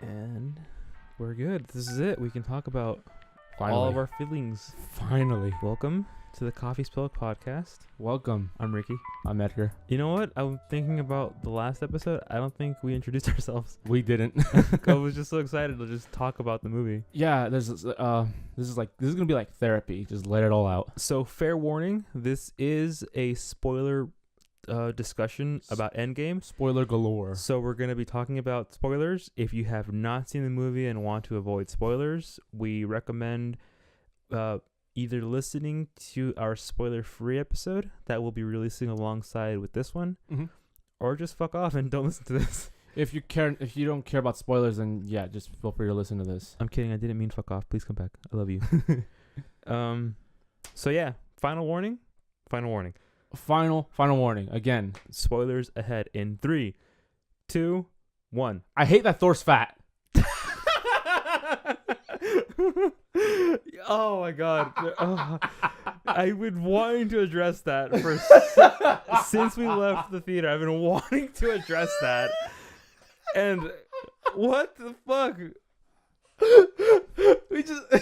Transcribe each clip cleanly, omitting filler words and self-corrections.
And we're good. This is it. We can talk about Finally. all of our feelings. Finally. Welcome to the Coffee Spill podcast. Welcome. I'm Ricky. I'm Edgar. You know what? I'm thinking about the last episode. I don't think we introduced ourselves. We didn't. I was just so excited to just talk about the movie. Yeah, this is gonna be like therapy. Just let it all out. So fair warning, this is a spoiler discussion about Endgame. Spoiler galore. So we're going to be talking about spoilers. If you have not seen the movie and want to avoid spoilers, we recommend either listening to our spoiler-free episode that we'll be releasing alongside with this one, or just fuck off and don't listen to this. If you don't care about spoilers, then yeah, just feel free to listen to this. I'm kidding. I didn't mean fuck off. Please come back. I love you. So yeah, final warning. Final warning. Again, Spoilers ahead in 3, 2, 1. I hate that Thor's fat. Oh my god. I've been wanting to address that since we left the theater. I've been wanting to address that. And what the fuck?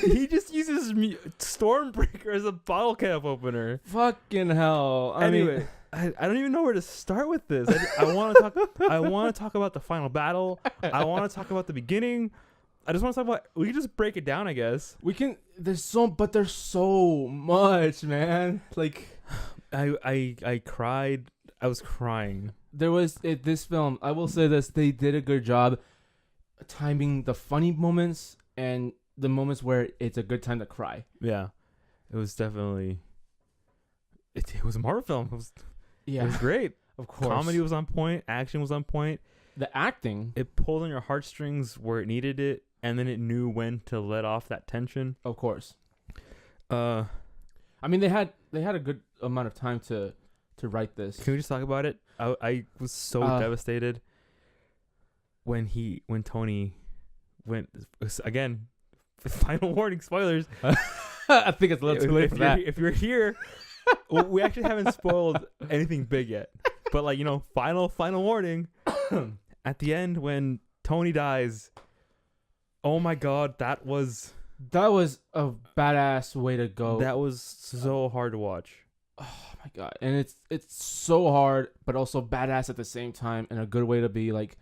He just uses Stormbreaker as a bottle cap opener. Fucking hell. Anyway, I don't even know where to start with this. I want to talk about the final battle. I want to talk about the beginning. I just want to talk about. We can just break it down, I guess. We can. There's so much, man. Like, I cried. I was crying. there was this film. I will say this: they did a good job timing the funny moments and the moments where it's a good time to cry. Yeah, it was definitely. It was a Marvel film. It was great. Of course. Comedy was on point. Action was on point. The acting, It pulled on your heartstrings where it needed it, and then it knew when to let off that tension. of course. Uh, I mean, they had a good amount of time to write this. Can we just talk about it? I was so devastated when Tony went again. Final warning, spoilers. I think it's a little too late for that. If you're here, we actually haven't spoiled anything big yet. But like, final warning. At the end when Tony dies. Oh my god, that was a badass way to go. that was so hard to watch. Oh my god. And it's so hard but also badass at the same time, and a good way to be like,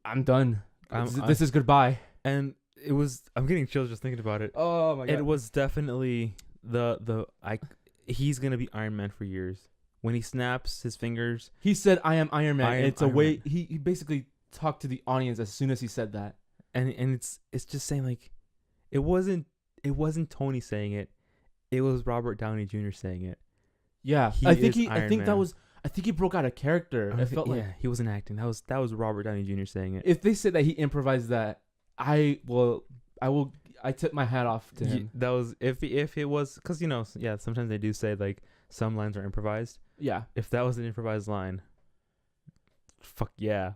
I'm done. This is goodbye. And it was, I'm getting chills just thinking about it. Oh my god. It was definitely he's going to be Iron Man for years. When he snaps his fingers. He said, "I am Iron Man." It's a Iron way Man. he basically talked to the audience as soon as he said that. And it's just saying like, it wasn't Tony saying it. It was Robert Downey Jr. saying it. Yeah, He I think is Iron Man. I think he broke out of character. It felt like he wasn't acting. That was Robert Downey Jr. saying it. if they said that he improvised that, I tip my hat off to him. That was if it was, because sometimes they do say like some lines are improvised. Yeah. If that was an improvised line, fuck yeah.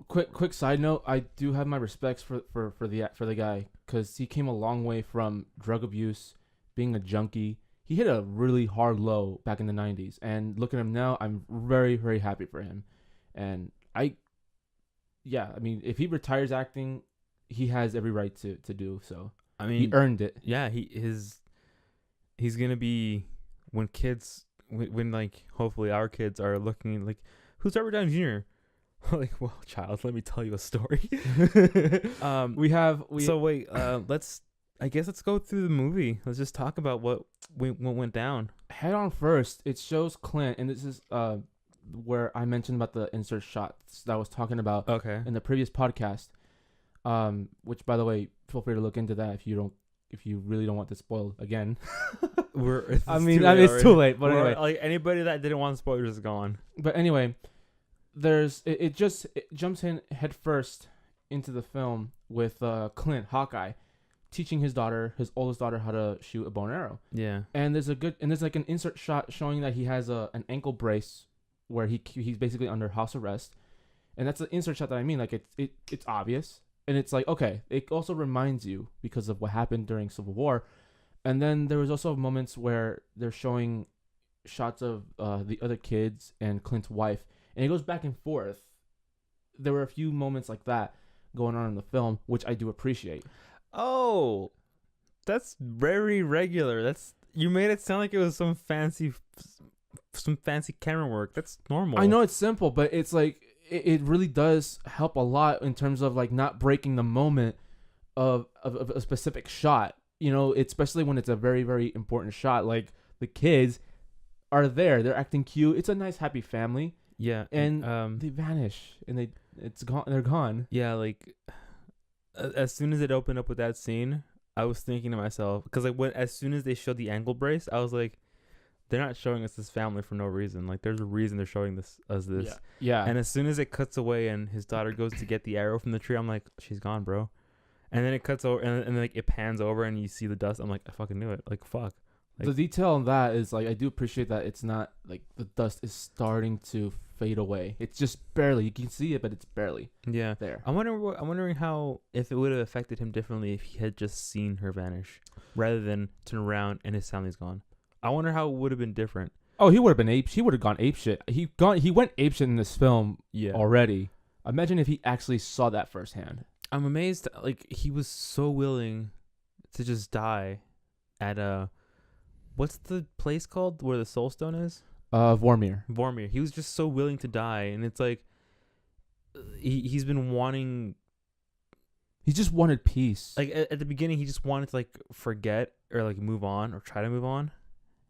Quick side note: I do have my respects for the guy, because he came a long way from drug abuse, being a junkie. He hit a really hard low back in the 90s, and look at him now. I'm very, very happy for him, and I mean, if he retires acting, he has every right to do so. I mean, he earned it. Yeah, he's gonna be when like hopefully our kids are looking like, who's Robert Downey Jr. Like, well, child, let me tell you a story. Let's go through the movie. Let's just talk about what went down. Head on first, it shows Clint, and this is where I mentioned about the insert shots that I was talking about in the previous podcast. Which, by the way, feel free to look into that if you really don't want to spoil again. It's too late. But anyway, like, anybody that didn't want spoilers is gone. But anyway, it jumps in head first into the film with Clint, Hawkeye, teaching his oldest daughter, how to shoot a bow and arrow. Yeah. And there's like an insert shot showing that he has an ankle brace where he's basically under house arrest, and that's the insert shot that I mean. Like, it's obvious. And it's like, okay, it also reminds you because of what happened during Civil War. And then there was also moments where they're showing shots of the other kids and Clint's wife, and it goes back and forth. There were a few moments like that going on in the film, which I do appreciate. Oh, that's very regular. You made it sound like it was some fancy camera work. That's normal. I know it's simple, but it's like it really does help a lot in terms of like not breaking the moment of a specific shot. You know, especially when it's a very, very important shot. Like the kids are there, they're acting cute. It's a nice, happy family. Yeah, And they vanish, and it's gone. They're gone. Yeah, like as soon as it opened up with that scene, I was thinking to myself, because like as soon as they showed the ankle brace, I was like, they're not showing us this family for no reason. Like there's a reason they're showing us this. Yeah. And as soon as it cuts away and his daughter goes to get the arrow from the tree, I'm like, she's gone, bro. And then it cuts over and like it pans over and you see the dust. I'm like, I fucking knew it. Like fuck. Like, the detail on that is like I do appreciate that it's not like the dust is starting to fade away. It's just barely. You can see it, but it's barely there. I'm wondering how, if it would have affected him differently if he had just seen her vanish rather than turn around and his family's gone. I wonder how it would have been different. Oh, he would have been ape. He would have gone ape shit. He went ape shit in this film already. Imagine if he actually saw that firsthand. I'm amazed. Like he was so willing to just die at what's the place called where the soul stone is? Vormir. He was just so willing to die, and it's like he's been wanting. He just wanted peace. Like at the beginning, he just wanted to like forget or like move on or try to move on.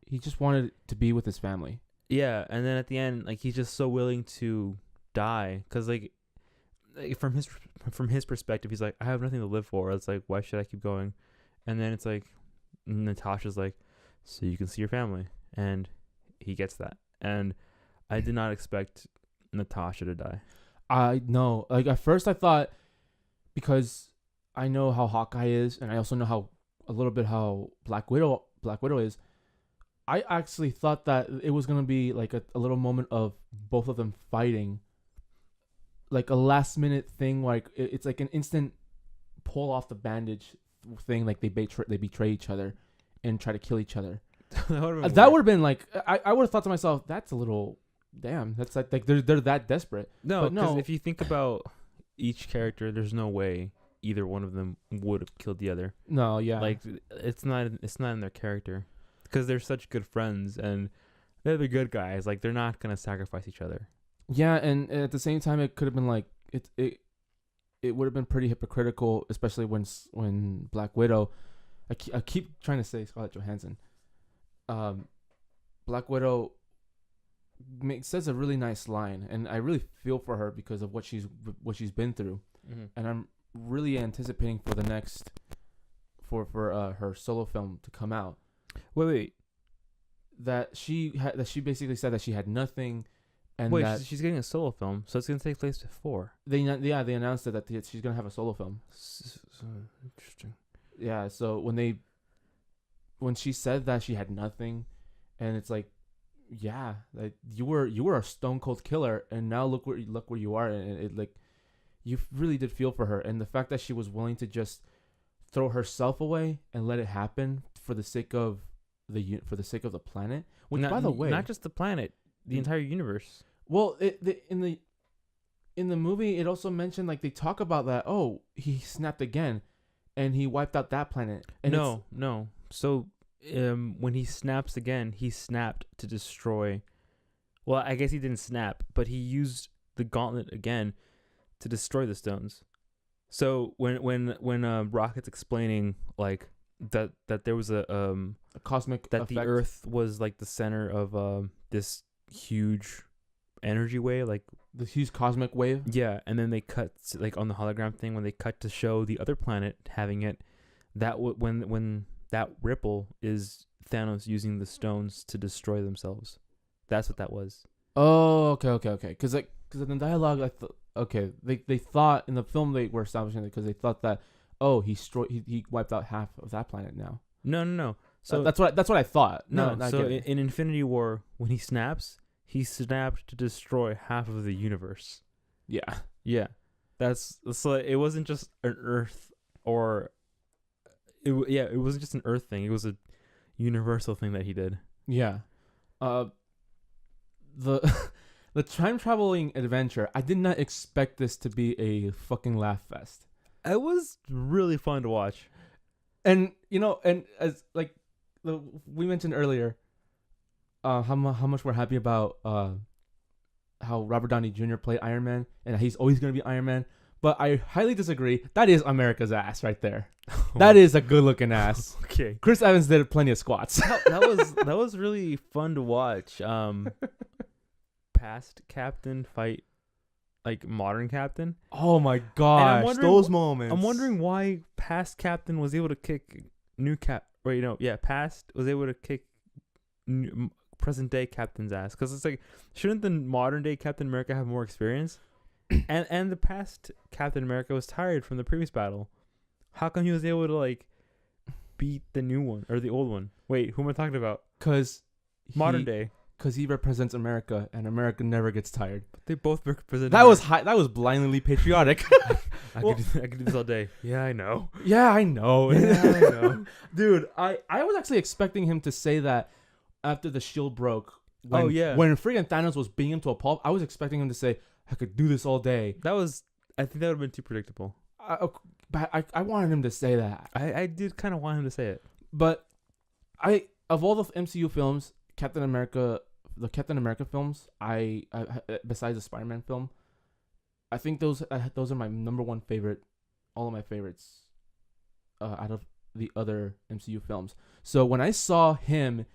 He just wanted to be with his family. Yeah, and then at the end, like he's just so willing to die because like from his perspective, he's like, I have nothing to live for. It's like, why should I keep going? And then it's like Natasha's like, so you can see your family, and he gets that. And I did not expect Natasha to die. I know. Like at first I thought, because I know how Hawkeye is, and I also know how Black Widow is. I actually thought that it was gonna be like a little moment of both of them fighting, like a last minute thing. Like it's like an instant pull off the bandage thing. Like they betray each other and try to kill each other. That would have been like I would have thought to myself, that's a little damn. That's like they're that desperate. No, because if you think about each character, there's no way either one of them would have killed the other. No, yeah, like it's not in their character because they're such good friends and they're the good guys. Like they're not gonna sacrifice each other. Yeah, and at the same time, it could have been like it would have been pretty hypocritical, especially when Black Widow. I keep trying to say Scarlett Johansson. Black Widow says a really nice line, and I really feel for her because of what she's been through, and I'm really anticipating for the next for her solo film to come out. Wait. That she basically said that she had nothing, and that she's getting a solo film, so it's gonna take place before. They announced that she's gonna have a solo film. So interesting. Yeah, so when she said that she had nothing, and it's like, yeah, like you were a stone cold killer, and now look where you are, and it like you really did feel for her, and the fact that she was willing to just throw herself away and let it happen for the sake of the planet, which by the way, not just the planet, the entire universe. Well, in the movie, it also mentioned like they talk about that. Oh, he snapped again, and he wiped out that planet. And no. So, when he snaps again, he snapped to destroy. Well, I guess he didn't snap, but he used the gauntlet again to destroy the stones. So when Rocket's explaining like that there was a cosmic that effect. the Earth was like the center of this huge energy wave, like the huge cosmic wave. Yeah, and then they cut like on the hologram thing when they cut to show the other planet having it. That when that ripple is Thanos using the stones to destroy themselves. That's what that was. Oh, okay. Because in the dialogue, they thought in the film they were establishing it because they thought that he wiped out half of that planet now. No. So that's what I thought. So in Infinity War, when he snapped to destroy half of the universe. Yeah. That's so it wasn't just an Earth or it wasn't just an Earth thing. It was a universal thing that he did. Yeah. The The time traveling adventure. I did not expect this to be a fucking laugh fest. It was really fun to watch. And and as like we mentioned earlier, how much we're happy about how Robert Downey Jr. played Iron Man and he's always gonna be Iron Man. But I highly disagree. That is America's ass right there. That is a good looking ass. Okay. Chris Evans did plenty of squats. that was really fun to watch. Past Captain fight like modern Captain. Oh my gosh, those moments. I'm wondering why past Captain was able to kick new Cap. Wait, no, yeah, past was able to kick present day Captain's ass. Because it's like, shouldn't the modern day Captain America have more experience? and the past Captain America was tired from the previous battle. How come he was able to like beat the new one or the old one? Wait, who am I talking about? Because modern day. Because he represents America, and America never gets tired. But they both represent. That was that was blindly patriotic. I could do this all day. Yeah, I know. Yeah, I know. Yeah, I know. Dude, I was actually expecting him to say that after the shield broke. When, when freaking Thanos was beating him to a pulp, I was expecting him to say, "I could do this all day." I think that would have been too predictable. But I wanted him to say that. I did kind of want him to say it. But of all the MCU films, the Captain America films, I besides the Spider-Man film, I think those are my number one favorite, all of my favorites, out of the other MCU films. So when I saw him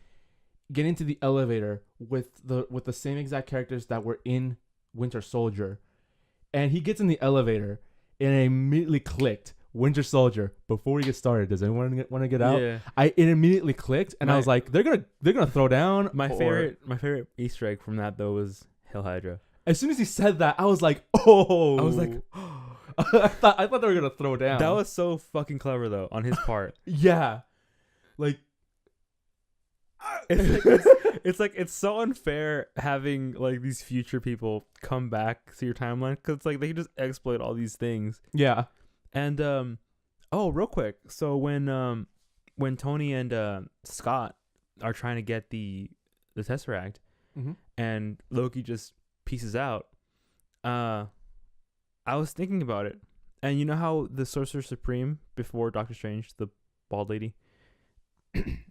get into the elevator with the same exact characters that were in Winter Soldier, and he gets in the elevator, and I immediately clicked. Winter Soldier. Before we get started, does anyone want to get out? Yeah. It immediately clicked, and I was like, they're gonna throw down. My favorite Easter egg from that though was Hail Hydra. As soon as he said that, I was like, oh. I was like, I thought they were gonna throw down. That was so fucking clever though on his part. Yeah, like it's so unfair having like these future people come back to your timeline because it's like they can just exploit all these things. Yeah. And real quick, so when Tony and Scott are trying to get the Tesseract, mm-hmm. and Loki just pieces out, I was thinking about it, and you know how the Sorcerer Supreme before Doctor Strange, the bald lady,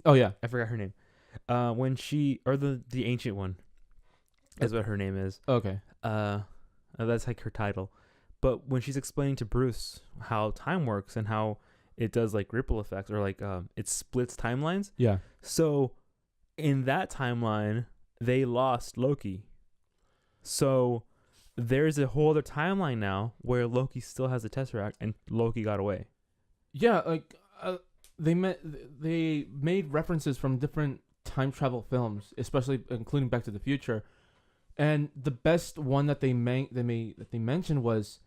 oh yeah, I forgot her name, when she or the ancient one, is what her name is. Okay, that's like her title. But when she's explaining to Bruce how time works and how it does like ripple effects or like it splits timelines. Yeah. So in that timeline, they lost Loki. So there's a whole other timeline now where Loki still has the Tesseract and Loki got away. Yeah, like they made references from different time travel films, especially including Back to the Future. And the best one that they mentioned was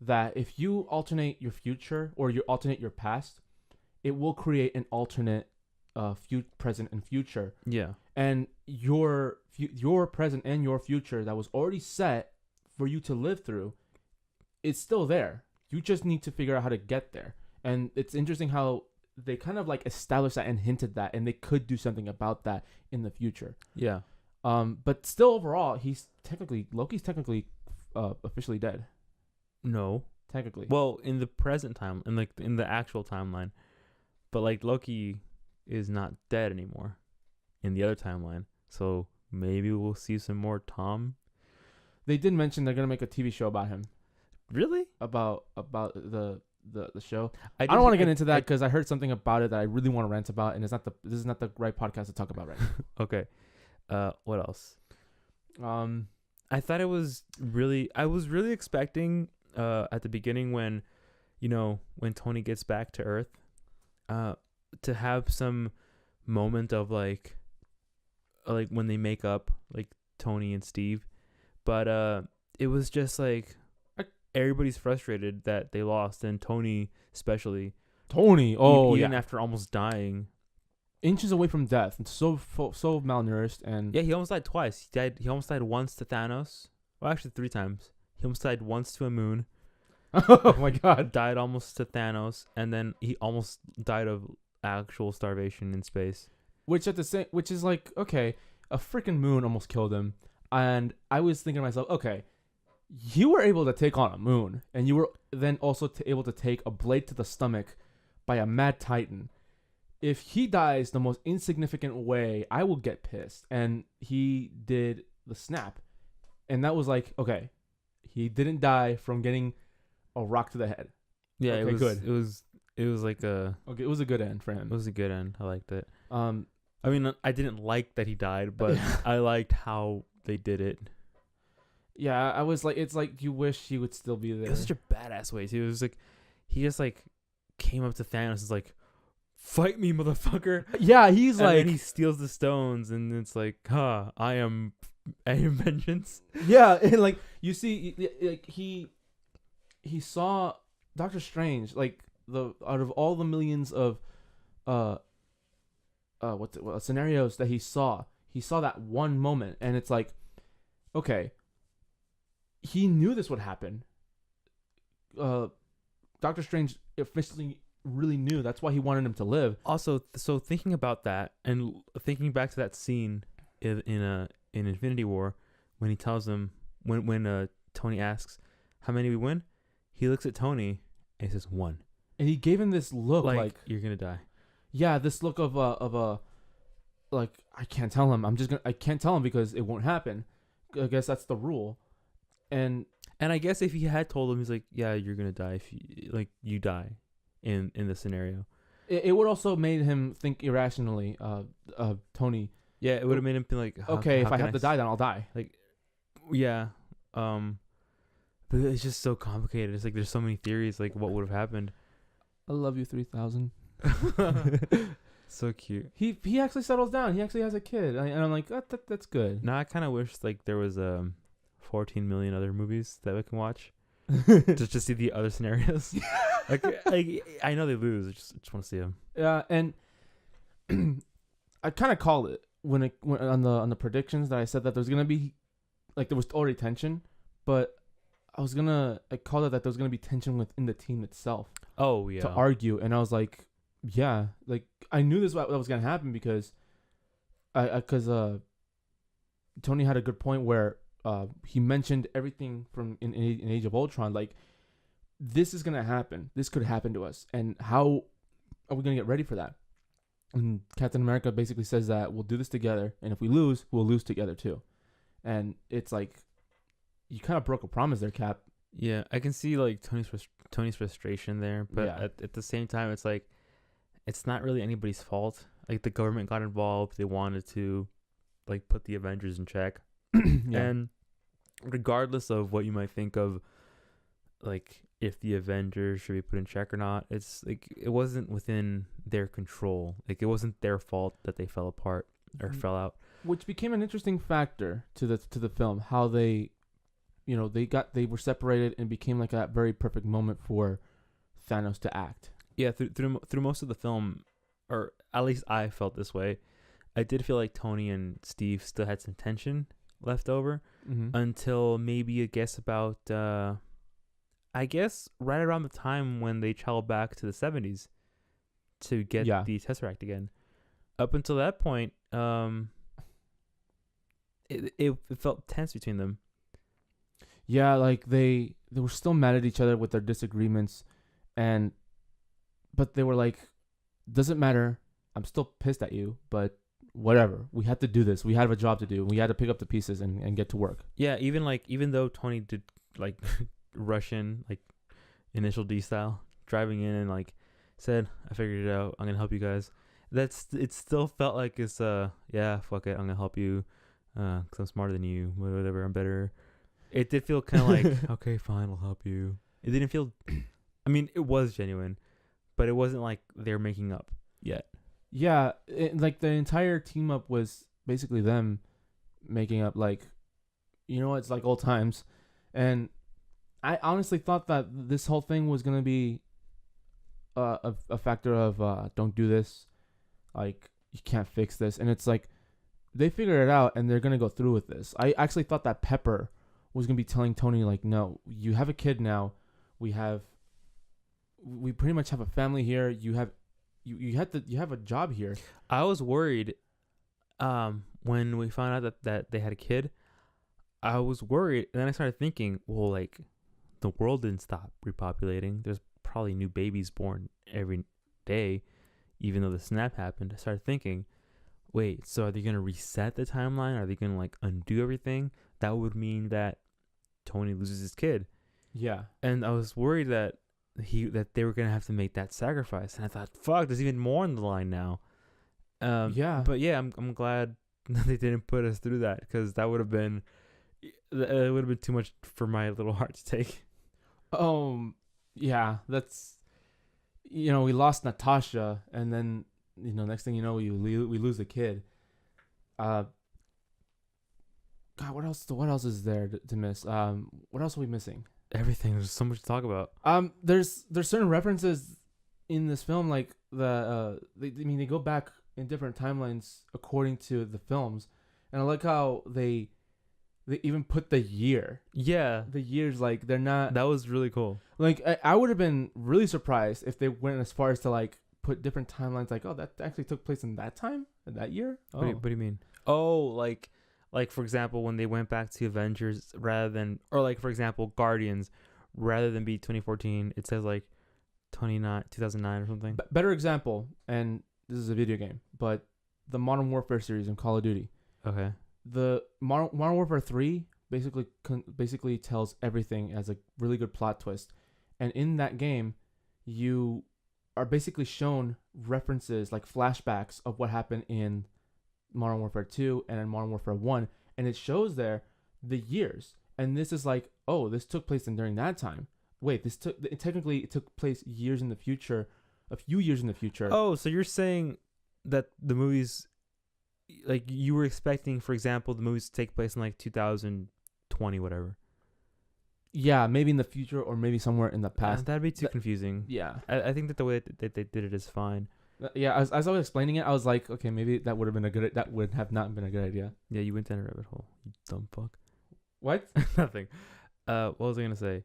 that if you alternate your future or you alternate your past, it will create an alternate present and future. Yeah. And your present and your future that was already set for you to live through, it's still there. You just need to figure out how to get there. And it's interesting how they kind of like established that and hinted that, and they could do something about that in the future. Yeah. But still overall, Loki's technically officially dead. No. Technically. Well, in the present time, in the actual timeline. But like Loki is not dead anymore in the other timeline. So maybe we'll see some more Tom. They did mention they're gonna make a TV show about him. Really? About the show. I don't want to get into that because I heard something about it that I really want to rant about, and this is not the right podcast to talk about right now. Okay. What else? I thought I was really expecting at the beginning when Tony gets back to Earth, to have some moment of like when they make up, like Tony and Steve, but it was just like everybo's frustrated that they lost, and Tony especially. Even after almost dying. Inches away from death and so malnourished, and he almost died twice. He almost died once to Thanos. Well, actually 3 times. He almost died once to a moon. Oh my god. Died almost to Thanos, and then he almost died of actual starvation in space. Which is like, okay, a freaking moon almost killed him. And I was thinking to myself, okay, you were able to take on a moon, and you were then also able to take a blade to the stomach by a mad titan. If he dies the most insignificant way, I will get pissed. And he did the snap. And that was like, okay, he didn't die from getting a rock to the head. Yeah, okay, it was good. It was like a. Okay, it was a good end for him. It was a good end. I liked it. I mean, I didn't like that he died, but I liked how they did it. Yeah, I was like, it's like you wish he would still be there. It was such a badass way too. It was like he just like came up to Thanos and was like, "Fight me, motherfucker!" Yeah, he's and like, then he steals the stones, and it's like, I am vengeance. Yeah, and like you see, like he saw Doctor Strange, like out of all the millions of scenarios that he saw that one moment, and it's like, okay, he knew this would happen. Doctor Strange officially really knew. That's why he wanted him to live. Also, so thinking about that and thinking back to that scene in Infinity War when he tells him when Tony asks how many we win, he looks at Tony and he says 1. And he gave him this look like you're gonna die. Yeah, this look of like, I can't tell him. I can't tell him because it won't happen. I guess that's the rule. And I guess if he had told him, he's like, yeah, you're gonna die if you die in the scenario. It would also made him think irrationally. Tony. Yeah, it would have made him feel like, okay, if I have to die, then I'll die. Like, yeah, but it's just so complicated. It's like there's so many theories, like what would have happened. I love you 3000. So cute. He actually settles down. He actually has a kid, and I'm like, that's good. Now I kind of wish like there was 14 million other movies that we can watch just to see the other scenarios. like I know they lose. I just want to see them. Yeah, and I kind of called it when on the predictions that I said that there's gonna be, like, there was already tension, but I called it that there was gonna be tension within the team itself. Oh yeah. To argue, and I was like, yeah, like I knew this was gonna happen because Tony had a good point where he mentioned everything from in Age of Ultron, like, this is gonna happen. This could happen to us, and how are we gonna get ready for that? And Captain America basically says that we'll do this together, and if we lose, we'll lose together too. And it's like, you kind of broke a promise there, Cap. Yeah, I can see like Tony's frustration there, but Yeah. at the same time, it's like it's not really anybody's fault. Like the government got involved; they wanted to like put the Avengers in check, Yeah. and regardless of what you might think of, like if the Avengers should be put in check or not, it's like it wasn't within their control. Like it wasn't their fault that they fell apart or fell out. Which became an interesting factor to the film, how they, they were separated and became like that very perfect moment for Thanos to act. Yeah, through most of the film, or at least I felt this way. I did feel like Tony and Steve still had some tension left over until maybe I guess right around the time when they traveled back to the 70s to get the Tesseract again. Up until that point, it felt tense between them. Yeah, like they were still mad at each other with their disagreements, but they were like, doesn't matter. I'm still pissed at you, but whatever. We had to do this. We had a job to do. We had to pick up the pieces and get to work. Yeah, even though Tony did like Russian, like initial D style, driving in and like said, I figured it out. I'm gonna help you guys. It still felt like it's yeah, fuck it. I'm gonna help you, 'cause I'm smarter than you. Whatever, I'm better. It did feel kind of like, okay, fine, I'll help you. It didn't feel. I mean, it was genuine, but it wasn't like they're making up yet. Yeah, like the entire team up was basically them making up, like, it's like old times. And I honestly thought that this whole thing was going to be a factor of don't do this. Like, you can't fix this. And it's like, they figured it out and they're going to go through with this. I actually thought that Pepper was going to be telling Tony, like, no, you have a kid now. We pretty much have a family here. You have a job here. I was worried when we found out that they had a kid. I was worried, and then I started thinking, well, like the world didn't stop repopulating. There's probably new babies born every day, even though the snap happened. I started thinking, wait, so are they gonna reset the timeline? Are they gonna like undo everything? That would mean that Tony loses his kid. Yeah. And I was worried that they were gonna have to make that sacrifice. And I thought, fuck, there's even more on the line now. Yeah. But yeah, I'm glad that they didn't put us through that, because that would have been too much for my little heart to take. Yeah, that's, we lost Natasha, and then next thing you know, we lose a kid. God, what else is there to miss? What else are we missing? Everything. There's so much to talk about. There's certain references in this film, like they go back in different timelines according to the films, and I like how they even put the year. Yeah, the years, like they're not. That was really cool. Like I would have been really surprised if they went as far as to like put different timelines. Like, oh, that actually took place in that time, in that year. Oh. What do you mean? Oh, like for example, when they went back to Avengers rather than, or like for example, Guardians, rather than be 2014, it says like 2009 or something. Better example, and this is a video game, but the Modern Warfare series in Call of Duty. Okay. The Modern Warfare 3 basically tells everything as a really good plot twist, and in that game, you are basically shown references like flashbacks of what happened in Modern Warfare 2 and in Modern Warfare 1, and it shows there the years. And this is like, oh, this took place during that time. Wait, it took place years in the future, a few years in the future. Oh, so you're saying that the movies, like you were expecting, for example, the movies to take place in like 2020, whatever. Yeah, maybe in the future or maybe somewhere in the past. That'd be too confusing. Yeah. I think that the way that they did it is fine. Yeah, as I was explaining it, I was like, okay, maybe that would have not been a good idea. Yeah, you went down a rabbit hole, you dumb fuck. What? Nothing. What was I gonna say?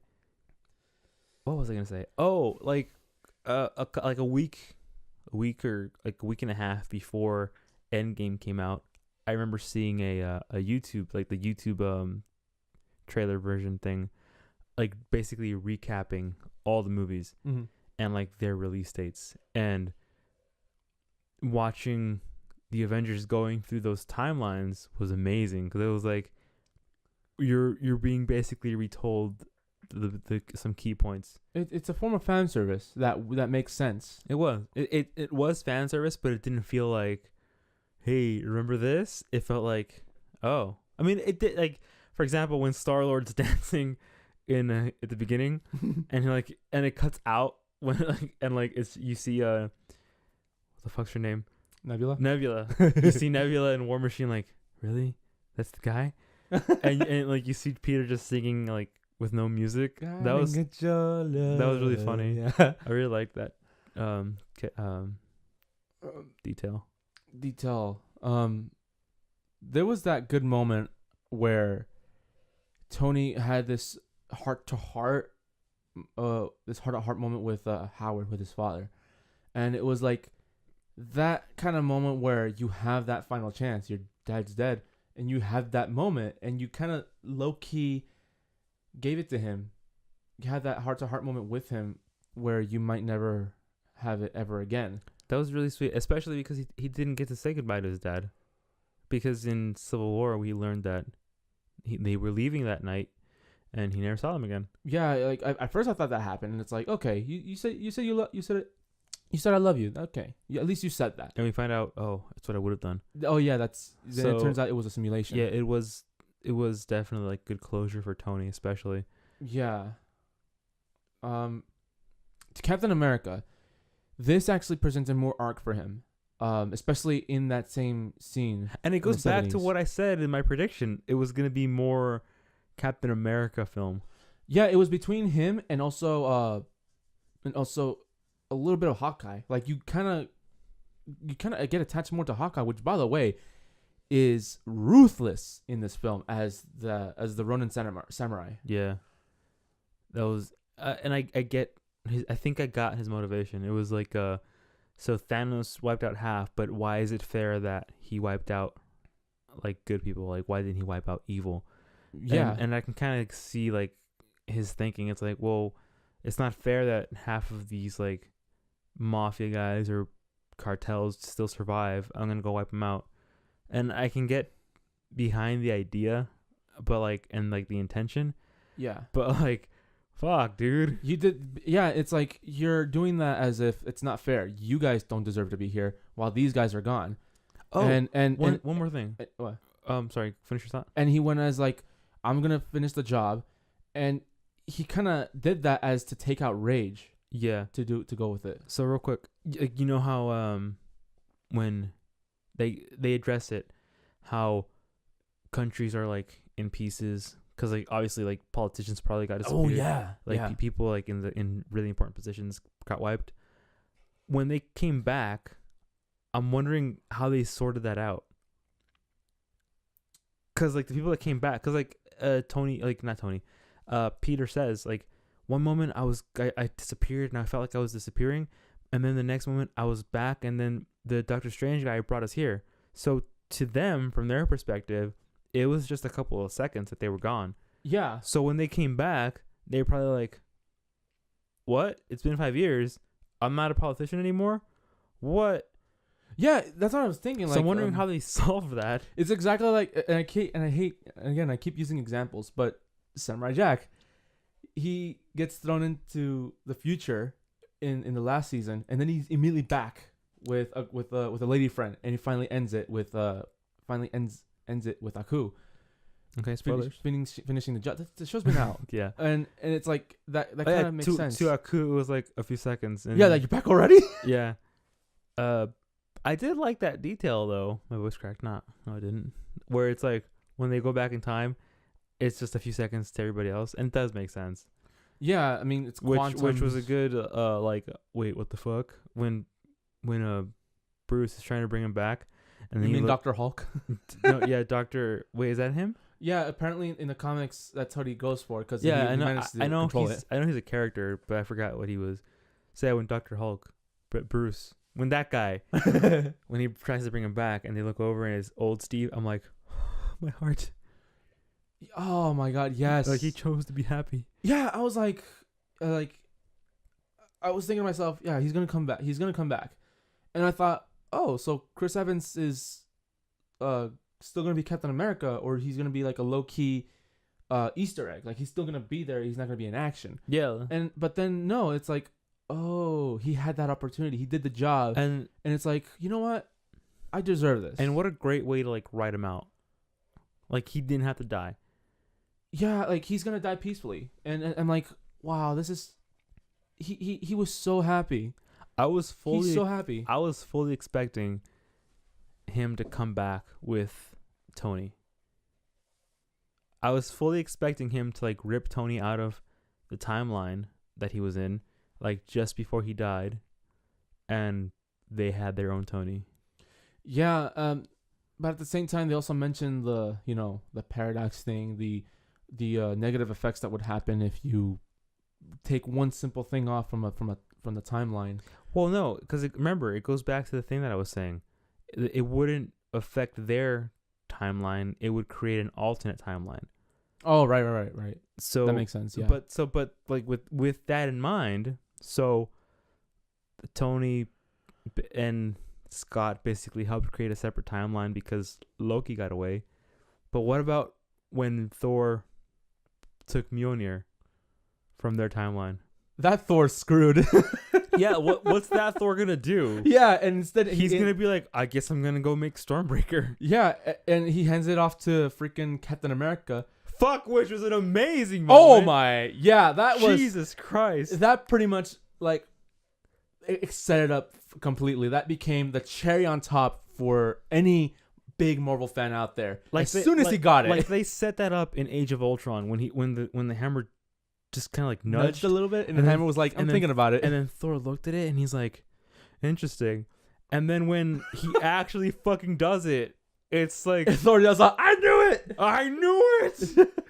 Oh, like a week or like a week and a half before Endgame came out, I remember seeing a YouTube, like the YouTube trailer version thing, like basically recapping all the movies and like their release dates, and watching the Avengers going through those timelines was amazing, because it was like you're being basically retold the some key points. It's a form of fan service that makes sense. It was fan service, but it didn't feel like, hey, remember this? It felt like, oh, I mean, it did, like, for example, when Star-Lord's dancing in at the beginning, and it cuts out when it's, you see what the fuck's her name? Nebula. You see Nebula and War Machine, like, really? That's the guy? and like you see Peter just singing like with no music. That was really funny. Yeah. I really liked that detail. There was that good moment where Tony had this heart-to-heart moment with Howard, with his father, and it was like that kind of moment where you have that final chance. Your dad's dead, and you have that moment, and you kind of low-key gave it to him. You had that heart-to-heart moment with him where you might never have it ever again. That was really sweet, especially because he didn't get to say goodbye to his dad. Because in Civil War, we learned that they were leaving that night, and he never saw them again. Yeah, like at first I thought that happened, and it's like, okay, you said I love you. Okay, at least you said that. And we find out, oh, that's what I would have done. Oh yeah, then it turns out it was a simulation. Yeah, it was definitely like good closure for Tony, especially. Yeah. To Captain America, this actually presented more arc for him, especially in that same scene. And it goes back to what I said in my prediction. It was gonna be more Captain America film. Yeah, it was between him and also a little bit of Hawkeye. Like you kind of get attached more to Hawkeye, which, by the way, is ruthless in this film as the Ronin samurai. Yeah, that was, and I get his. I think I got his motivation. It was like, so Thanos wiped out half, but why is it fair that he wiped out like good people? Like, why didn't he wipe out evil? Yeah. And I can kind of see like his thinking. It's like, well, it's not fair that half of these like mafia guys or cartels still survive. I'm gonna go wipe them out. And I can get behind the idea, but like, and like the intention, Yeah. but like, fuck, dude. You did. Yeah. It's like you're doing that as if it's not fair. You guys don't deserve to be here while these guys are gone. Oh, and one more thing. What? Sorry, finish your thought. And he went as like, I'm gonna finish the job, and he kind of did that as to take out rage. Yeah. To go with it. So real quick, you know how when they address it, how countries are like in pieces because like obviously like politicians probably got disappeared. Oh yeah. Like yeah. people like in really important positions got wiped. When they came back, I'm wondering how they sorted that out. Cause like the people that came back, cause like Peter says like one moment I disappeared and I felt like I was disappearing, and then the next moment I was back, and then the Doctor Strange guy brought us here. So to them, from their perspective, it was just a couple of seconds that they were gone. Yeah. So when they came back, they were probably like, "What? It's been 5 years. I'm not a politician anymore. What?" Yeah, that's what I was thinking. So Like, I'm wondering how they solve that. it's exactly like, and I keep using examples, but Samurai Jack, he gets thrown into the future in the last season, and then he's immediately back with a lady friend, and he finally ends it with Aku. Okay, spoilers. Finishing the job. The show's been out. Yeah. And it's like that kind of makes sense. To Aku, it was like a few seconds. And yeah, like you're back already? Yeah. I did like that detail though. My voice cracked. No, I didn't. Where it's like when they go back in time, it's just a few seconds to everybody else, and it does make sense. Yeah, I mean it's which was a good like wait, what the fuck, when Bruce is trying to bring him back, and then you mean Dr. Hulk? No, yeah, Wait, is that him? Yeah, apparently in the comics that's what he goes for, because yeah, he managed to control it. I know he's a character, but I forgot what he was. Say when Dr. Hulk, but Bruce, when that guy, when he tries to bring him back, and they look over and it's old Steve, I'm like, my heart. Oh my god, yes. Like he chose to be happy. Yeah, I was like I was thinking to myself, yeah, he's gonna come back. He's gonna come back, and I thought, oh, so Chris Evans is still gonna be Captain America, or he's gonna be like a low key Easter egg. Like he's still gonna be there. He's not gonna be in action. Yeah. But then no, it's like, oh, he had that opportunity. He did the job, and it's like, you know what? I deserve this. And what a great way to like write him out. Like he didn't have to die. Yeah, like he's gonna die peacefully, and I'm like, wow, this is. He was so happy. He's so happy. I was fully expecting him to come back with Tony. I was fully expecting him to like rip Tony out of the timeline that he was in, like just before he died, and they had their own Tony. Yeah, but at the same time, they also mentioned the paradox thing, the negative effects that would happen if you take one simple thing off from the timeline. Well, no, because remember, it goes back to the thing that I was saying. It wouldn't affect their timeline. It would create an alternate timeline. Oh, right. So that makes sense. Yeah. But like with that in mind, so Tony and Scott basically helped create a separate timeline because Loki got away. But what about when Thor took Mjolnir from their timeline? That Thor's screwed. Yeah, what's that Thor gonna do? Yeah, and instead he's gonna be like, I guess I'm gonna go make Stormbreaker. Yeah, and he hands it off to freaking Captain America. Fuck, which was an amazing moment. Oh my, yeah, that was Jesus Christ. That pretty much like it set it up completely. That became the cherry on top for any big Marvel fan out there. Like as soon as he got it, like they set that up in Age of Ultron when the hammer just kind of like nudged a little bit, and the hammer was like, I'm thinking about it. And then Thor looked at it and he's like, interesting. And then when he actually fucking does it, it's like Thor does like, I knew it.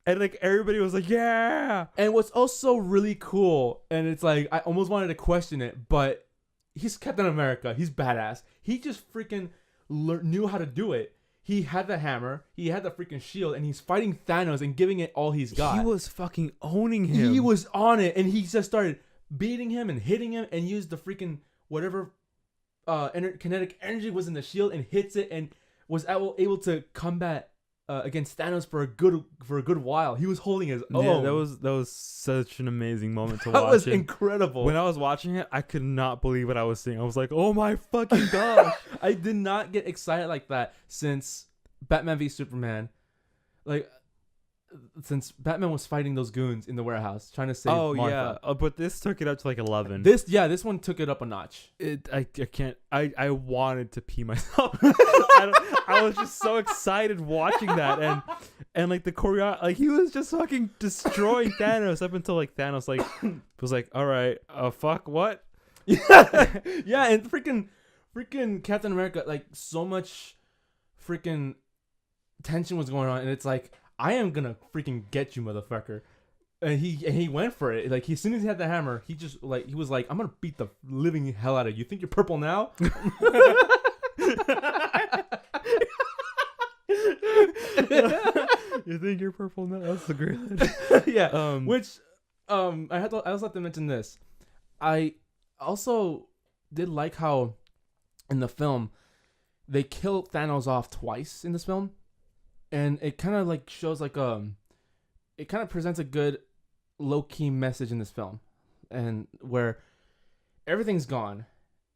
And like everybody was like, yeah. And what's also really cool, and it's like I almost wanted to question it, but he's Captain America. He's badass. He just freaking knew how to do it. he had the hammer, he had the freaking shield, and he's fighting Thanos and giving it all he's got. He was fucking owning him. He was on it, and he just started beating him and hitting him, and used the freaking whatever kinetic energy was in the shield and hits it, and was able to combat against Thanos for a good while. He was holding his own. Yeah, that was such an amazing moment to watch. That was incredible. When I was watching it, I could not believe what I was seeing. I was like, "Oh my fucking gosh!" I did not get excited like that since Batman v Superman. Like, since Batman was fighting those goons in the warehouse trying to save Martha. Yeah, but this took it up to like 11. This one took it up a notch. I can't. I wanted to pee myself. I was just so excited watching that, and like the choreo, like he was just fucking destroying Thanos up until like Thanos like was like, all right, fuck what? Yeah, and freaking Captain America, like so much freaking tension was going on, and it's like, I am gonna freaking get you, motherfucker. And he went for it. Like, as soon as he had the hammer, he was like, I'm gonna beat the living hell out of you. You think you're purple now? You think you're purple now? That's the great line. Yeah. I also have to mention this. I also did like how in the film they killed Thanos off twice in this film. And it kind of like shows like it kind of presents a good low-key message in this film, and where everything's gone,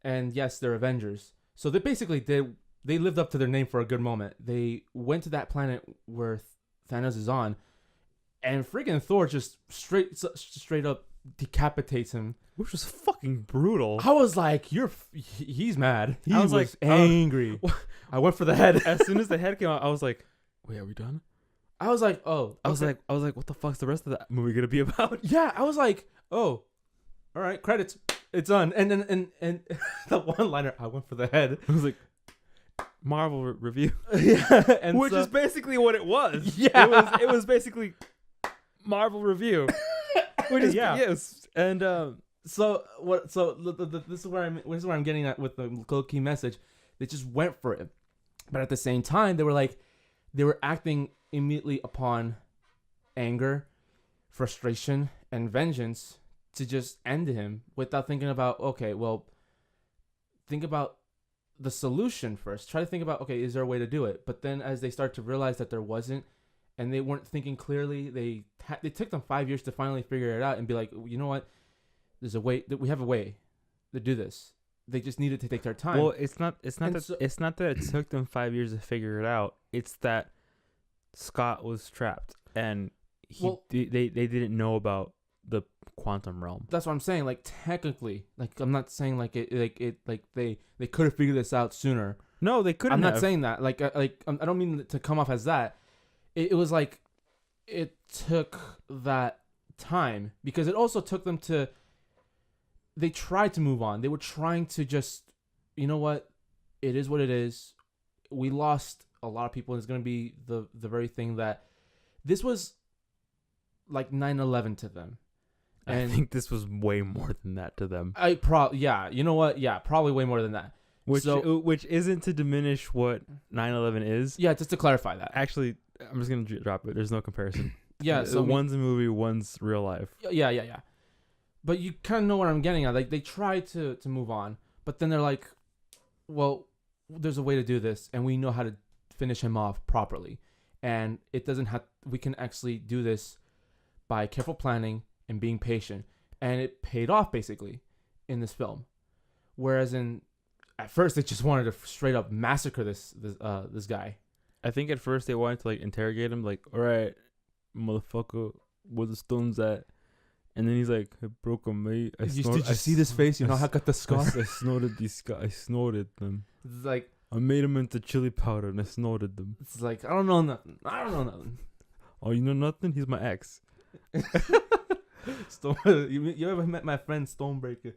and yes, they're Avengers. So they basically they lived up to their name for a good moment. They went to that planet where Thanos is on, and freaking Thor just straight up decapitates him, which was fucking brutal. I was like, he's mad. He was like angry. I went for the head. As soon as the head came out, I was like, wait, are we done? I was like, oh. Okay. I was like, what the fuck's the rest of that movie gonna be about? Yeah, I was like, oh, all right, credits, it's on. And then and the one liner, I went for the head. I was like, Marvel review. Yeah, and which is basically what it was. Yeah, it was basically Marvel review. Which is yes, and so what? So this is where I'm getting at with the low key message. They just went for it, but at the same time, they were acting immediately upon anger, frustration, and vengeance to just end him without thinking about, okay, well, think about the solution first. Try to think about, okay, is there a way to do it? But then as they start to realize that there wasn't, and they weren't thinking clearly, they took them 5 years to finally figure it out and be like, you know what? There's a way, we have a way to do this. They just needed to take their time. Well, it's not that it took them 5 years to figure it out. It's that Scott was trapped, and they didn't know about the quantum realm. That's what I'm saying. Like, technically, like, I'm not saying like they could have figured this out sooner. No, they couldn't. I'm not saying that. Like I don't mean to come off as that. It was like it took that time because it also took them to. They tried to move on. They were trying to just, you know what, it is what it is. We lost a lot of people, and it's gonna be the very thing that this was like 9/11 to them. And I think this was way more than that to them. You know what? Yeah, probably way more than that. Which isn't to diminish what 9/11 is. Yeah, just to clarify that. Actually, I'm just gonna drop it. There's no comparison. Yeah, so one's a movie, one's real life. Yeah. But you kind of know what I'm getting at. Like, they try to move on, but then they're like, well, there's a way to do this, and we know how to finish him off properly. And it doesn't have, we can actually do this by careful planning and being patient. And it paid off, basically, in this film. Whereas at first, they just wanted to straight up massacre this guy. I think at first they wanted to, like, interrogate him, like, all right, motherfucker, where the stones at? And then he's like, I broke them, mate. Did you see this face? You know how I got the scar? I snorted these guys. I snorted them. It's like, I made them into chili powder and I snorted them. It's like, I don't know nothing. Oh, you know nothing? He's my ex. You ever met my friend Stonebreaker?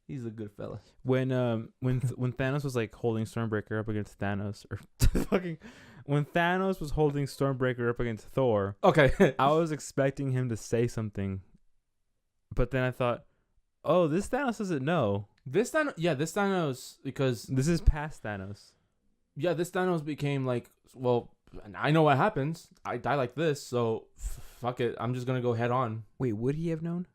He's a good fella. When Thanos was like holding Stormbreaker up against Thanos, or when Thanos was holding Stormbreaker up against Thor, okay, I was expecting him to say something. But then I thought, oh, this Thanos doesn't know. This Thanos, because this is past Thanos. yeah, this Thanos became like, well, I know what happens. I die like this, so fuck it. I'm just gonna go head on. Wait, would he have known?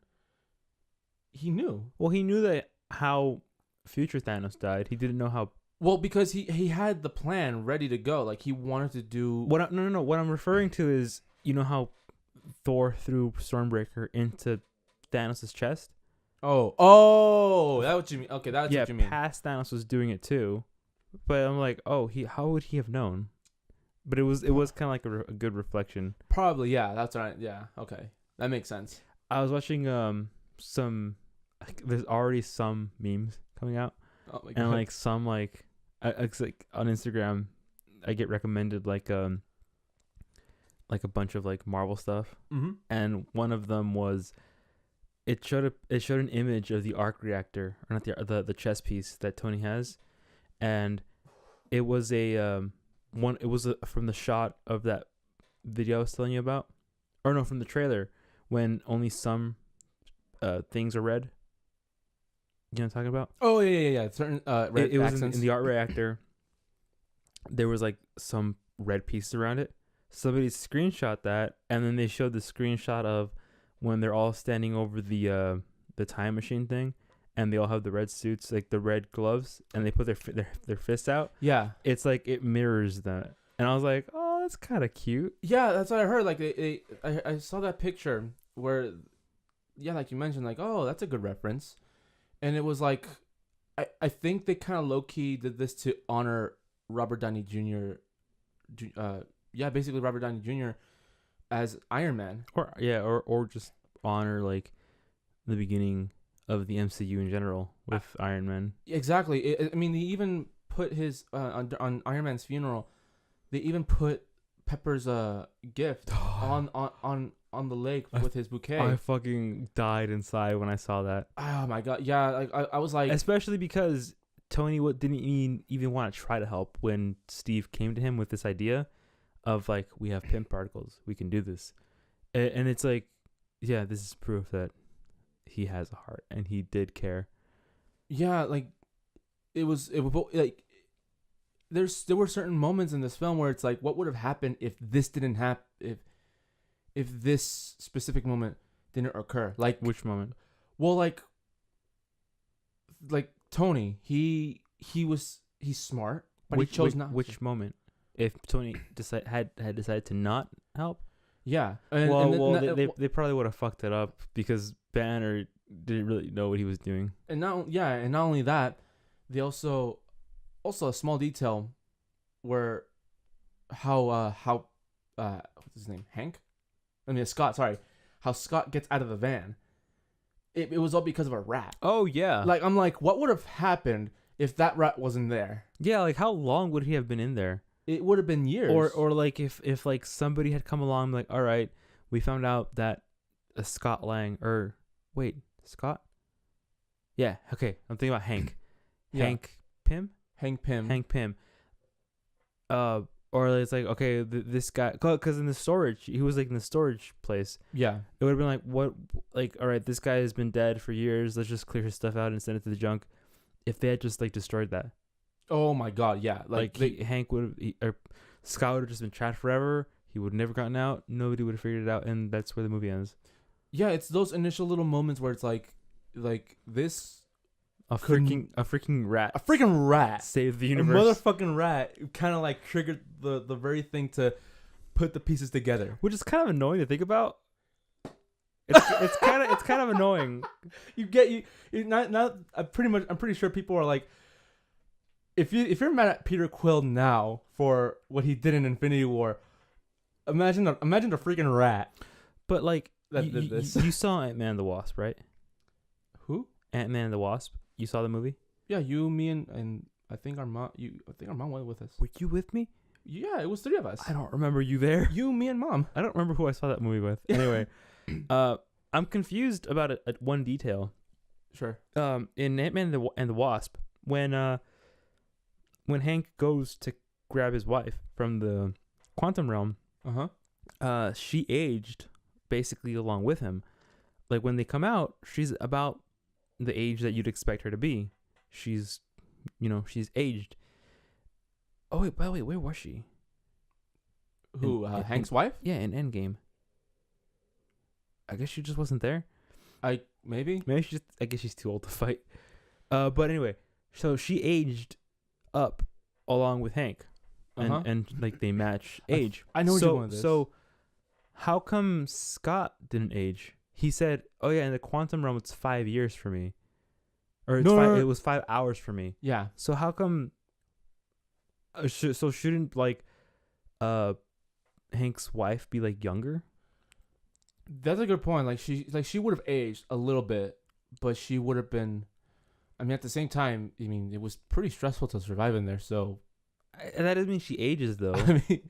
He knew. Well, he knew that how future Thanos died. He didn't know how. Well, because he had the plan ready to go. Like he wanted to do. No. What I'm referring to is, you know how Thor threw Stormbreaker into Thanos' chest? Oh, that's what you mean. Okay, that's what you mean. Past Thanos was doing it too, but I'm like, how would he have known? But it was kind of like a good reflection. Probably, yeah. That's right. Yeah, okay, that makes sense. I was watching there's already some memes coming out, and like some like it's like on Instagram, I get recommended like a bunch of like Marvel stuff, and one of them was. It showed an image of the arc reactor, or not the chess piece that Tony has, and it was from the shot of that video I was telling you about, or no, from the trailer when only some things are red. You know what I'm talking about? Oh yeah. Certain red it was accents. in the art reactor. There was like some red pieces around it. Somebody screenshot that, and then they showed the screenshot of when they're all standing over the time machine thing, and they all have the red suits, like the red gloves, and they put their fists out. Yeah, it's like it mirrors that, and I was like, oh, that's kind of cute. Yeah, that's what I heard. Like I saw that picture where, yeah, like you mentioned, like, oh, that's a good reference, and it was like, I think they kind of low key did this to honor Robert Downey Jr. Basically Robert Downey Jr. as Iron Man, or just honor like the beginning of the MCU in general with Iron Man. Exactly. I mean, they even put his on Iron Man's funeral. They even put Pepper's gift on the lake with his bouquet. I fucking died inside when I saw that. Oh my god! Yeah, like I was like, especially because Tony didn't even want to try to help when Steve came to him with this idea of like, we have pimp particles, we can do this, and it's like, yeah, this is proof that he has a heart and he did care. Yeah, like it was like there were certain moments in this film where it's like, what would have happened if this didn't happen, if this specific moment didn't occur? Like, which moment? Well, like Tony, he's smart, but he chose not. Which moment? If Tony had decided to not help, yeah. They probably would have fucked it up because Banner didn't really know what he was doing. And not only that, they also a small detail where how what's his name, Scott. Sorry, how Scott gets out of the van. It was all because of a rat. Oh yeah. Like, I'm like, what would have happened if that rat wasn't there? Yeah, like how long would he have been in there? It would have been years. Or like if like somebody had come along, like, all right, we found out that Scott Lang, or wait, Scott? Yeah, okay, I'm thinking about Hank. Yeah. Hank Pym. Or it's like, okay, this guy, because in the storage, he was like in the storage place. Yeah. It would have been like, what, like, all right, this guy has been dead for years. Let's just clear his stuff out and send it to the junk. If they had just like destroyed that. Oh my god, yeah. Hank or Scott would have just been trapped forever. He would have never gotten out. Nobody would have figured it out, and that's where the movie ends. Yeah, it's those initial little moments where it's like this. A freaking rat. A freaking rat saved the universe. A motherfucking rat kind of like triggered the very thing to put the pieces together, which is kind of annoying to think about. It's kind of annoying. I'm pretty sure people are like, if you're mad at Peter Quill now for what he did in Infinity War, imagine the freaking rat. But like, you saw Ant-Man and the Wasp, right? Who? Ant-Man and the Wasp. You saw the movie? Yeah, you, me, and I think our mom. I think our mom went with us. Were you with me? Yeah, it was 3 of us. I don't remember you there. You, me, and mom. I don't remember who I saw that movie with. Anyway, I'm confused about one detail. Sure. In Ant-Man and the Wasp, when Hank goes to grab his wife from the quantum realm, she aged basically along with him. Like when they come out, she's about the age that you'd expect her to be. She's aged. Oh wait, by the way, where was she? Who? Hank's wife? Yeah, in Endgame. I guess she just wasn't there. Maybe. Maybe she just. I guess she's too old to fight. But anyway, so she aged up along with Hank, and like they match age. I know where you're going with this. So, how come Scott didn't age? He said, "Oh yeah, in the quantum realm, it's 5 years for me, or it's it was 5 hours for me." Yeah. So how come? So shouldn't like, Hank's wife be like younger? That's a good point. Like she would have aged a little bit, but she would have been. I mean, at the same time, I mean, it was pretty stressful to survive in there. So That doesn't mean she ages though. I mean,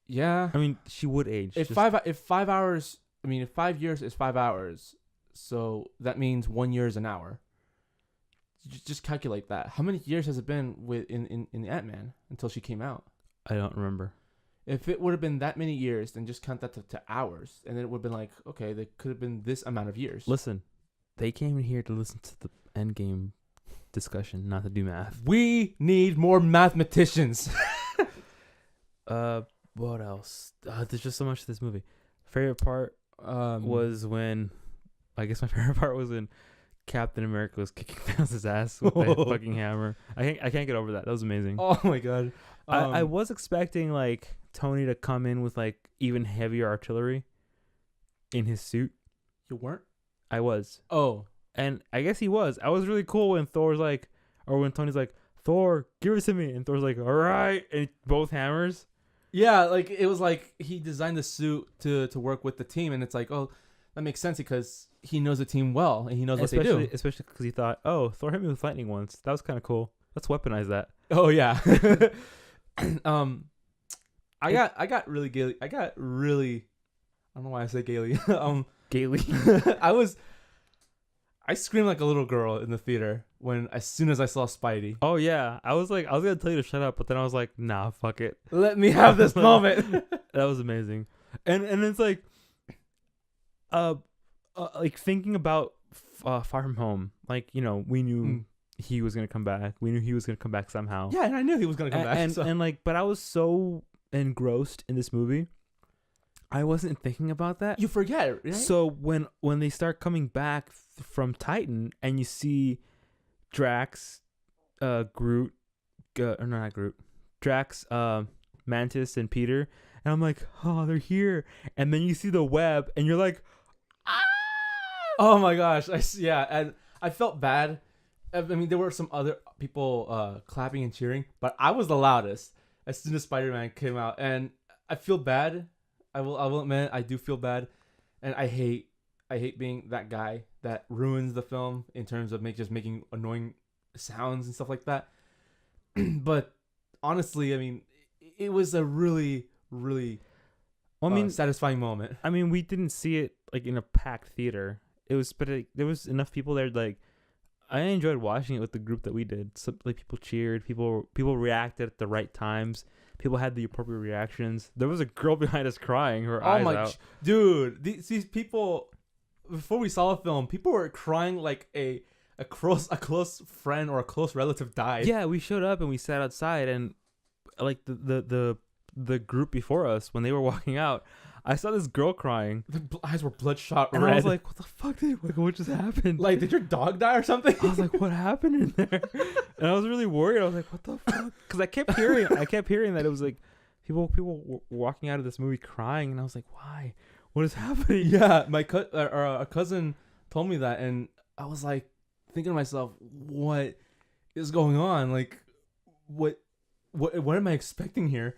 yeah. I mean, she would age. If 5 hours, I mean, if 5 years is 5 hours, so that means 1 year is an hour. Just calculate that. How many years has it been in Ant-Man until she came out? I don't remember. If it would have been that many years, then just count that to hours, and then it would have been like, okay, there could have been this amount of years. Listen, they came in here to listen to the Endgame discussion, not to do math. We need more mathematicians. What else? There's just so much to this movie. Favorite part was when, I guess my favorite part was when Captain America was kicking Thanos' ass with a fucking hammer. I can't get over that. That was amazing. Oh my god. I was expecting like Tony to come in with like even heavier artillery in his suit. You weren't? I was. Oh. And I guess he was. I was really cool when Thor's like, or when Tony's like, Thor, give it to me. And Thor's like, all right. And both hammers. Yeah, like it was like he designed the suit to work with the team. And it's like, oh, that makes sense because he knows the team well and he knows what they do. Especially because he thought, oh, Thor hit me with lightning once. That was kind of cool. Let's weaponize that. Oh, yeah. I got really gaily. I don't know why I say gaily. Gaily. I screamed like a little girl in the theater as soon as I saw Spidey. Oh yeah, I was gonna tell you to shut up, but then I was like, nah, fuck it. Let me have this moment. That was amazing, and it's like, like thinking about Far From Home, like we knew he was gonna come back. We knew he was gonna come back somehow. Yeah, and I knew he was gonna come back. And like, but I was so engrossed in this movie, I wasn't thinking about that. You forget, right? So when they start coming back from Titan and you see Drax, Groot, or not Groot, Drax, Mantis, and Peter, and I'm like, oh, they're here. And then you see the web, and you're like, ah! Oh my gosh, and I felt bad. I mean, there were some other people clapping and cheering, but I was the loudest as soon as Spider-Man came out, and I feel bad. I will admit I do feel bad, and I hate being that guy that ruins the film in terms of making annoying sounds and stuff like that. But honestly, I mean, it was a really, really satisfying moment. I mean, we didn't see it like in a packed theater. There was enough people there. Like, I enjoyed watching it with the group that we did. So, like, people cheered, people reacted at the right times. People had the appropriate reactions. There was a girl behind us crying, her eyes out. Dude, these people, before we saw the film, people were crying like a close friend or a close relative died. Yeah, we showed up and we sat outside, and like the group before us, when they were walking out, I saw this girl crying. The eyes were bloodshot red. And I was like, what the fuck? What just happened? Like, did your dog die or something? I was like, what happened in there? And I was really worried. I was like, what the fuck? Because I kept hearing that it was like people were walking out of this movie crying, and I was like, why? What is happening? Yeah, a cousin told me that, and I was like thinking to myself, what is going on? Like, what am I expecting here?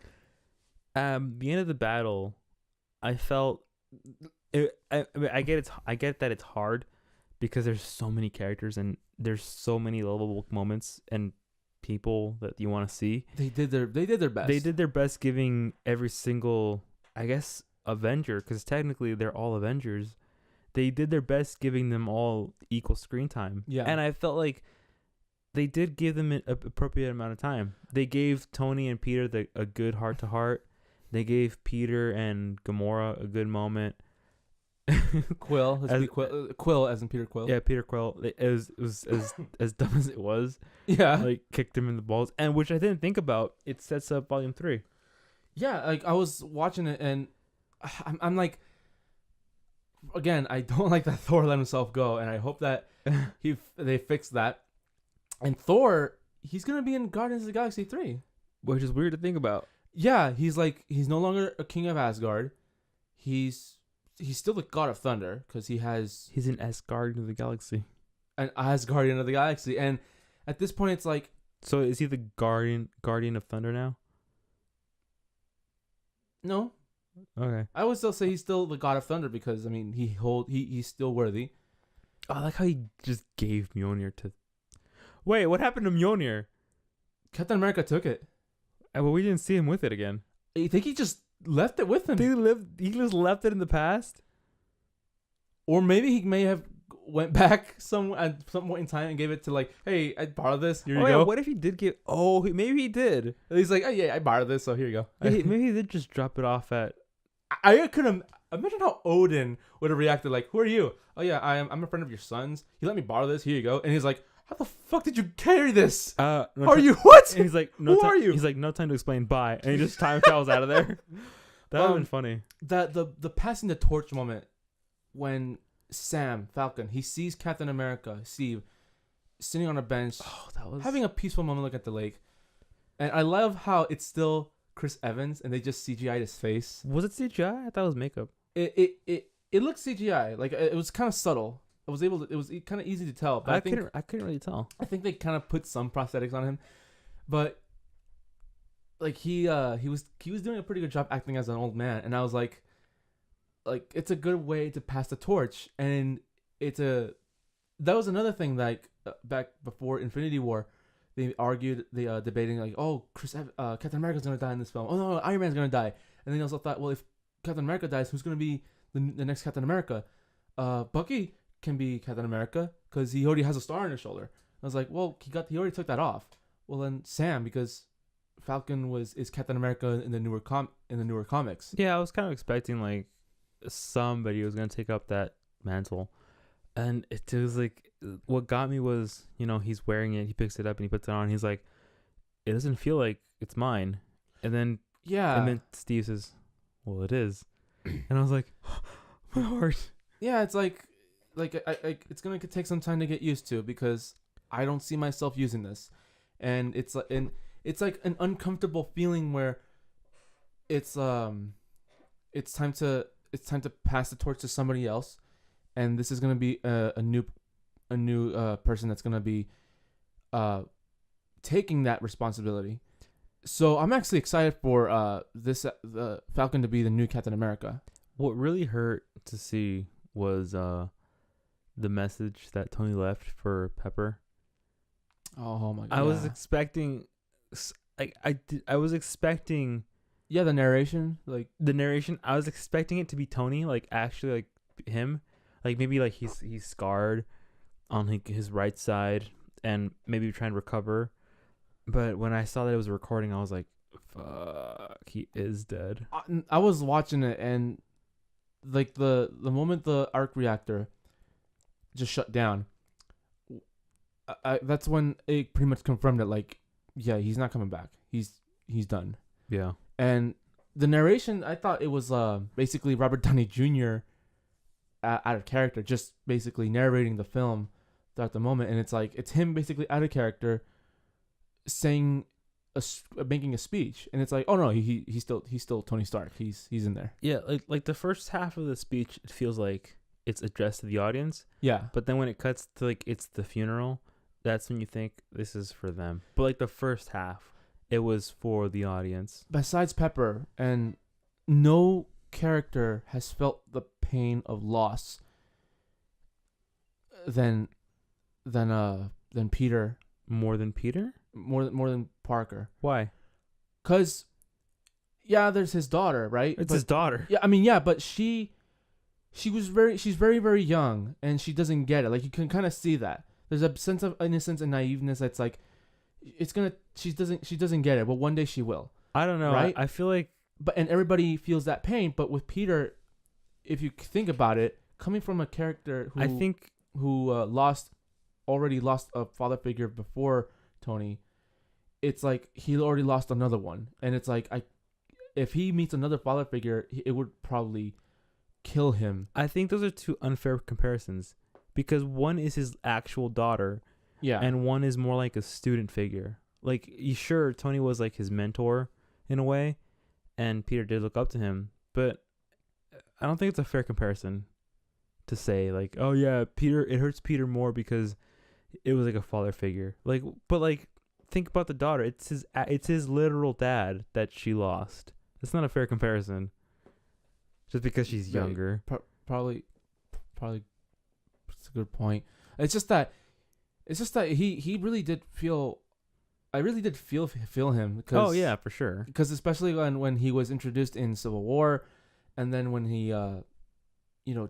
The end of the battle, I felt I get that it's hard because there's so many characters and there's so many lovable moments and people that you want to see. They did their best. They did their best giving every single, I guess, Avenger, because technically they're all Avengers. They did their best giving them all equal screen time. Yeah. And I felt like they did give them an appropriate amount of time. They gave Tony and Peter a good heart-to-heart. They gave Peter and Gamora a good moment. Quill. Let's As- be Quill as in Peter Quill. Yeah, Peter Quill. It was as dumb as it was. Yeah. Like kicked him in the balls, and which I didn't think about. It sets up Volume 3. Yeah, like I was watching it and I'm like, again, I don't like that Thor let himself go, and I hope that they fix that. And Thor, he's gonna be in Guardians of the Galaxy 3, Which is weird to think about. Yeah, he's no longer a king of Asgard. He's still the god of thunder because He's an Asgard of the Galaxy. an Asgardian of the galaxy, and at this point, it's like, So is he the Guardian of Thunder now? no, Okay. I would still say he's still the god of thunder because I mean he's still worthy. I like how he just gave Mjolnir to. Wait, what happened to Mjolnir? Captain America took it. Well, we didn't see him with it again. I think he just left it with him, He just left it in the past. or maybe he may have went back at some point in time and gave it to like, hey, I borrowed this. Here you go. Yeah, what if he did give? Oh, maybe he did. And he's like, oh yeah, I borrowed this, so here you go. Maybe he did just drop it off at. I could imagine how Odin would have reacted. Like, who are you? Oh yeah, I'm a friend of your son's. He let me borrow this. Here you go. And he's like, how the fuck did you carry this? No How are you? What? And he's like, Who are you? He's like, no time to explain. Bye. And he just time travels out of there. That would have been funny. The passing the torch moment when Sam Falcon, he sees Captain America, Steve, sitting on a bench, That was having a peaceful moment, look at the lake, and I love how it's still Chris Evans and they just CGI'd his face. Was it CGI? I thought it was makeup. It looked CGI, like it was kind of subtle. It was kind of easy to tell, but I couldn't really tell. think they kind of put some prosthetics on him, but like he was doing a pretty good job acting as an old man, and I was like it's a good way to pass the torch, and that was another thing, like back before Infinity War, they debating like, oh, Captain America's gonna die in this film, oh no, Iron Man's gonna die, and then they also thought, well, if Captain America dies, who's gonna be the next Captain America? Bucky can be Captain America because he already has a star on his shoulder. I was like, well, he already took that off. Well, then Sam, because Falcon is Captain America in the newer comics. Yeah, I was kind of expecting like somebody was gonna take up that mantle, and it was like what got me was, he's wearing it, he picks it up and he puts it on. He's like, it doesn't feel like it's mine, and then Steve says, well, it is, and I was like, my heart. Yeah, it's like it's gonna take some time to get used to because I don't see myself using this, and it's like an uncomfortable feeling where it's time to pass the torch to somebody else, and this is gonna be a new person that's gonna be taking that responsibility. So I'm actually excited for the Falcon to be the new Captain America. What really hurt to see was the message that Tony left for Pepper. Oh my god! I was expecting, I was expecting. Yeah, the narration, I was expecting it to be Tony, like actually like him, like maybe like he's scarred on like his right side and maybe trying to recover. But when I saw that it was a recording, I was like, fuck, he is dead. I was watching it, and like the moment the arc reactor just shut down, that's when it pretty much confirmed that, like, yeah, he's not coming back. He's done. Yeah. And the narration, I thought it was basically Robert Downey Jr. Out of character, just basically narrating the film throughout the moment, and it's him basically out of character, saying making a speech, and it's like, oh no, he's still Tony Stark. He's in there. Yeah, like the first half of the speech, it feels like it's addressed to the audience. Yeah. But then when it cuts to like it's the funeral, that's when you think this is for them. But like the first half, it was for the audience. Besides Pepper, and no character has felt the pain of loss than Peter. More than Peter? More than Parker. Why? 'Cause yeah, there's his daughter, right? It's his daughter. Yeah, I mean, yeah, but she's very, very young, and she doesn't get it. Like, you can kind of see that. There's a sense of innocence and naiveness that's like, she doesn't get it, but one day she will. I don't know. Right? I feel like... And everybody feels that pain, but with Peter, if you think about it, coming from a character who I think already lost a father figure before Tony, it's like he already lost another one, and it's like if he meets another father figure, it would probably kill him. I think those are two unfair comparisons because one is his actual daughter, Yeah, and one is more like a student figure. Like, sure, Tony was like his mentor in a way, and Peter did look up to him, but I don't think it's a fair comparison to say like, oh yeah, Peter, it hurts Peter more because it was like a father figure. Like, but like, think about the daughter. It's his literal dad that she lost. It's not a fair comparison. Just because she's younger. Probably, it's a good point. It's just that he really did feel. I really did feel him. Oh yeah, for sure. Because especially when he was introduced in Civil War, and then when he,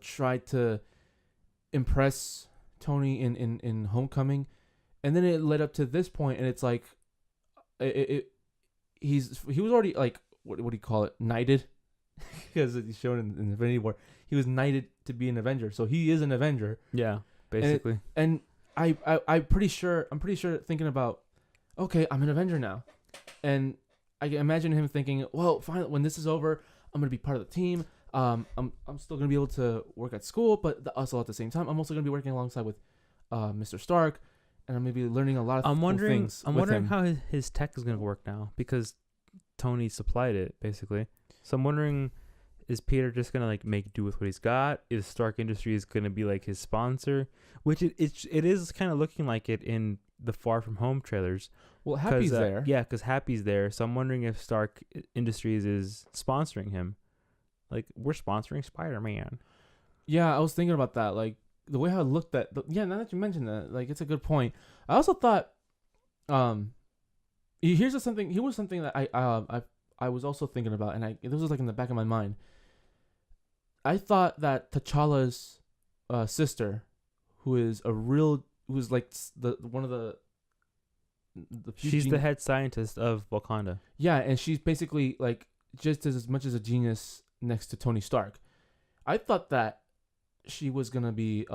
tried to impress Tony in Homecoming, and then it led up to this point, and it's like, he was already like what do you call it, knighted, because he's shown in Infinity War, he was knighted to be an Avenger, so he is an Avenger. Yeah, basically. And I'm pretty sure thinking about, okay, I'm an Avenger now, and I can imagine him thinking, well, finally, when this is over, I'm gonna be part of the team. I'm still gonna be able to work at school, but also at the same time, I'm also gonna be working alongside with Mr. Stark, and I'm gonna be learning a lot of cool things. I'm wondering how his tech is gonna work now, because Tony supplied it basically. So I'm wondering, is Peter just gonna like make do with what he's got? Is Stark Industries gonna be like his sponsor? Which it is kind of looking like it in the Far From Home trailers. Well, Happy's there. Yeah, because Happy's there. So I'm wondering if Stark Industries is sponsoring him. Like, we're sponsoring Spider-Man. Yeah, I was thinking about that. Like, the way how it looked at... now that you mentioned that, like, it's a good point. I also thought... Here was something that I was also thinking about, and this was, like, in the back of my mind. I thought that T'Challa's sister, who's like one of the she's the head scientist of Wakanda. Yeah, and she's basically, like, just as much as a genius next to Tony Stark. I thought that she was gonna be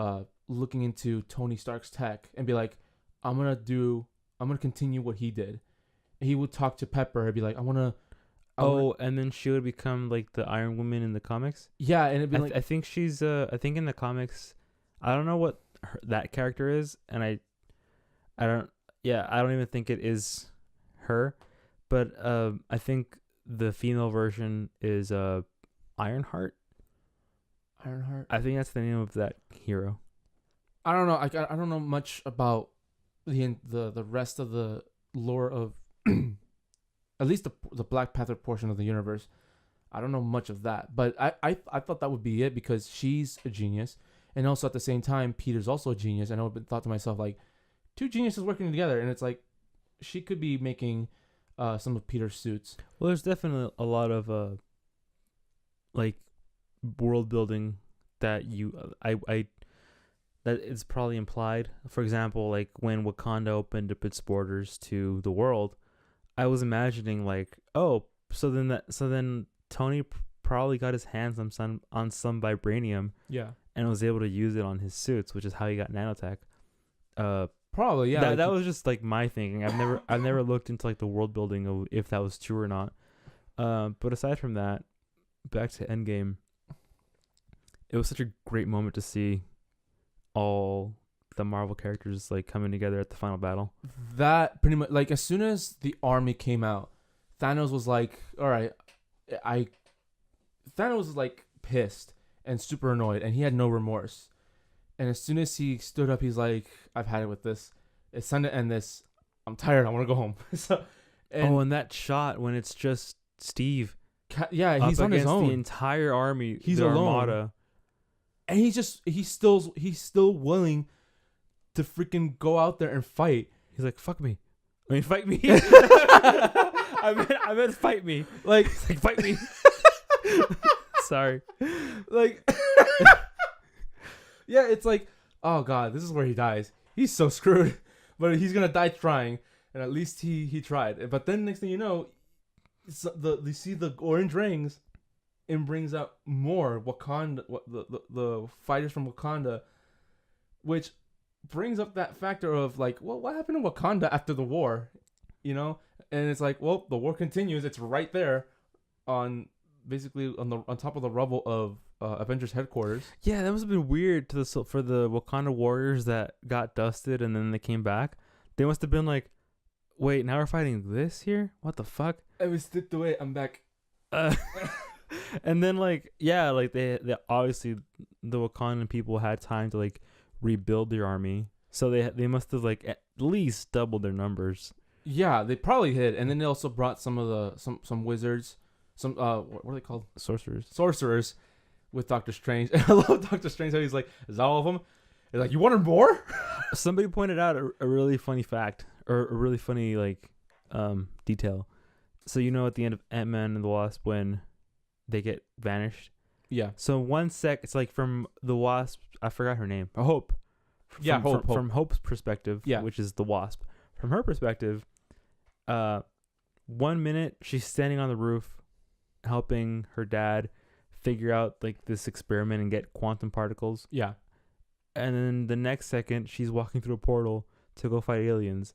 looking into Tony Stark's tech and be like, I'm gonna continue what he did. And he would talk to Pepper and be like, and then she would become like the Iron Woman in the comics. Yeah, and it'd be I think she's I think in the comics, I don't know what that character is, and I don't even think it is her, but I think the female version is Ironheart. I think that's the name of that hero. I don't know. I don't know much about the rest of the lore of at least the Black Panther portion of the universe. I don't know much of that, but I thought that would be it because she's a genius, and also at the same time Peter's also a genius. And I thought to myself, like, two geniuses working together, and it's like she could be making some of Peter's suits. Well, there's definitely a lot of like world building that that is probably implied. For example, like when Wakanda opened up its borders to the world, I was imagining like, oh, so then Tony probably got his hands on some vibranium, yeah, and was able to use it on his suits, which is how he got nanotech. Probably, yeah. That was just like my thinking. I've never looked into like the world building of if that was true or not. But aside from that, back to Endgame. It was such a great moment to see all the Marvel characters like coming together at the final battle. That pretty much, like, as soon as the army came out, Thanos was like, all right, Thanos was like pissed and super annoyed, and he had no remorse. And as soon as he stood up, he's like, I've had it with this. It's time to end this. I'm tired. I want to go home. And that shot when it's just Steve. He's on his own. The entire army. He's the alone. Armada. And he's still willing to freaking go out there and fight. He's like, fuck me. I mean, fight me. I meant fight me. Like fight me. Sorry. Like, yeah, it's like, oh god, this is where he dies. He's so screwed, but he's gonna die trying, and at least he tried. But then next thing you know, you see the orange rings, and brings out more Wakanda, the fighters from Wakanda, which brings up that factor of like, well, what happened in Wakanda after the war, you know? And it's like, well, the war continues. It's right there, on basically on top of the rubble of Avengers headquarters. Yeah, that must have been weird for the Wakanda warriors that got dusted and then they came back. They must have been like, wait, now we're fighting this here? What the fuck? I was stripped away. I'm back. And then like, yeah, like they obviously the Wakandan people had time to like rebuild their army, so they must have like at least doubled their numbers. Yeah, they probably did. And then they also brought some of the some wizards, some what are they called? Sorcerers with Doctor Strange. And I love Doctor Strange how he's like, is that all of them? He's like, you wanted more? Somebody pointed out a really funny fact, or a really funny like detail. So you know at the end of Ant-Man and the Wasp when they get vanished. Yeah. So 1 sec, it's like from the Wasp. I forgot her name. Hope. Yeah, Hope. From Hope's perspective, yeah, which is the Wasp. From her perspective, 1 minute she's standing on the roof, helping her dad figure out like this experiment and get quantum particles. Yeah. And then the next second, she's walking through a portal to go fight aliens.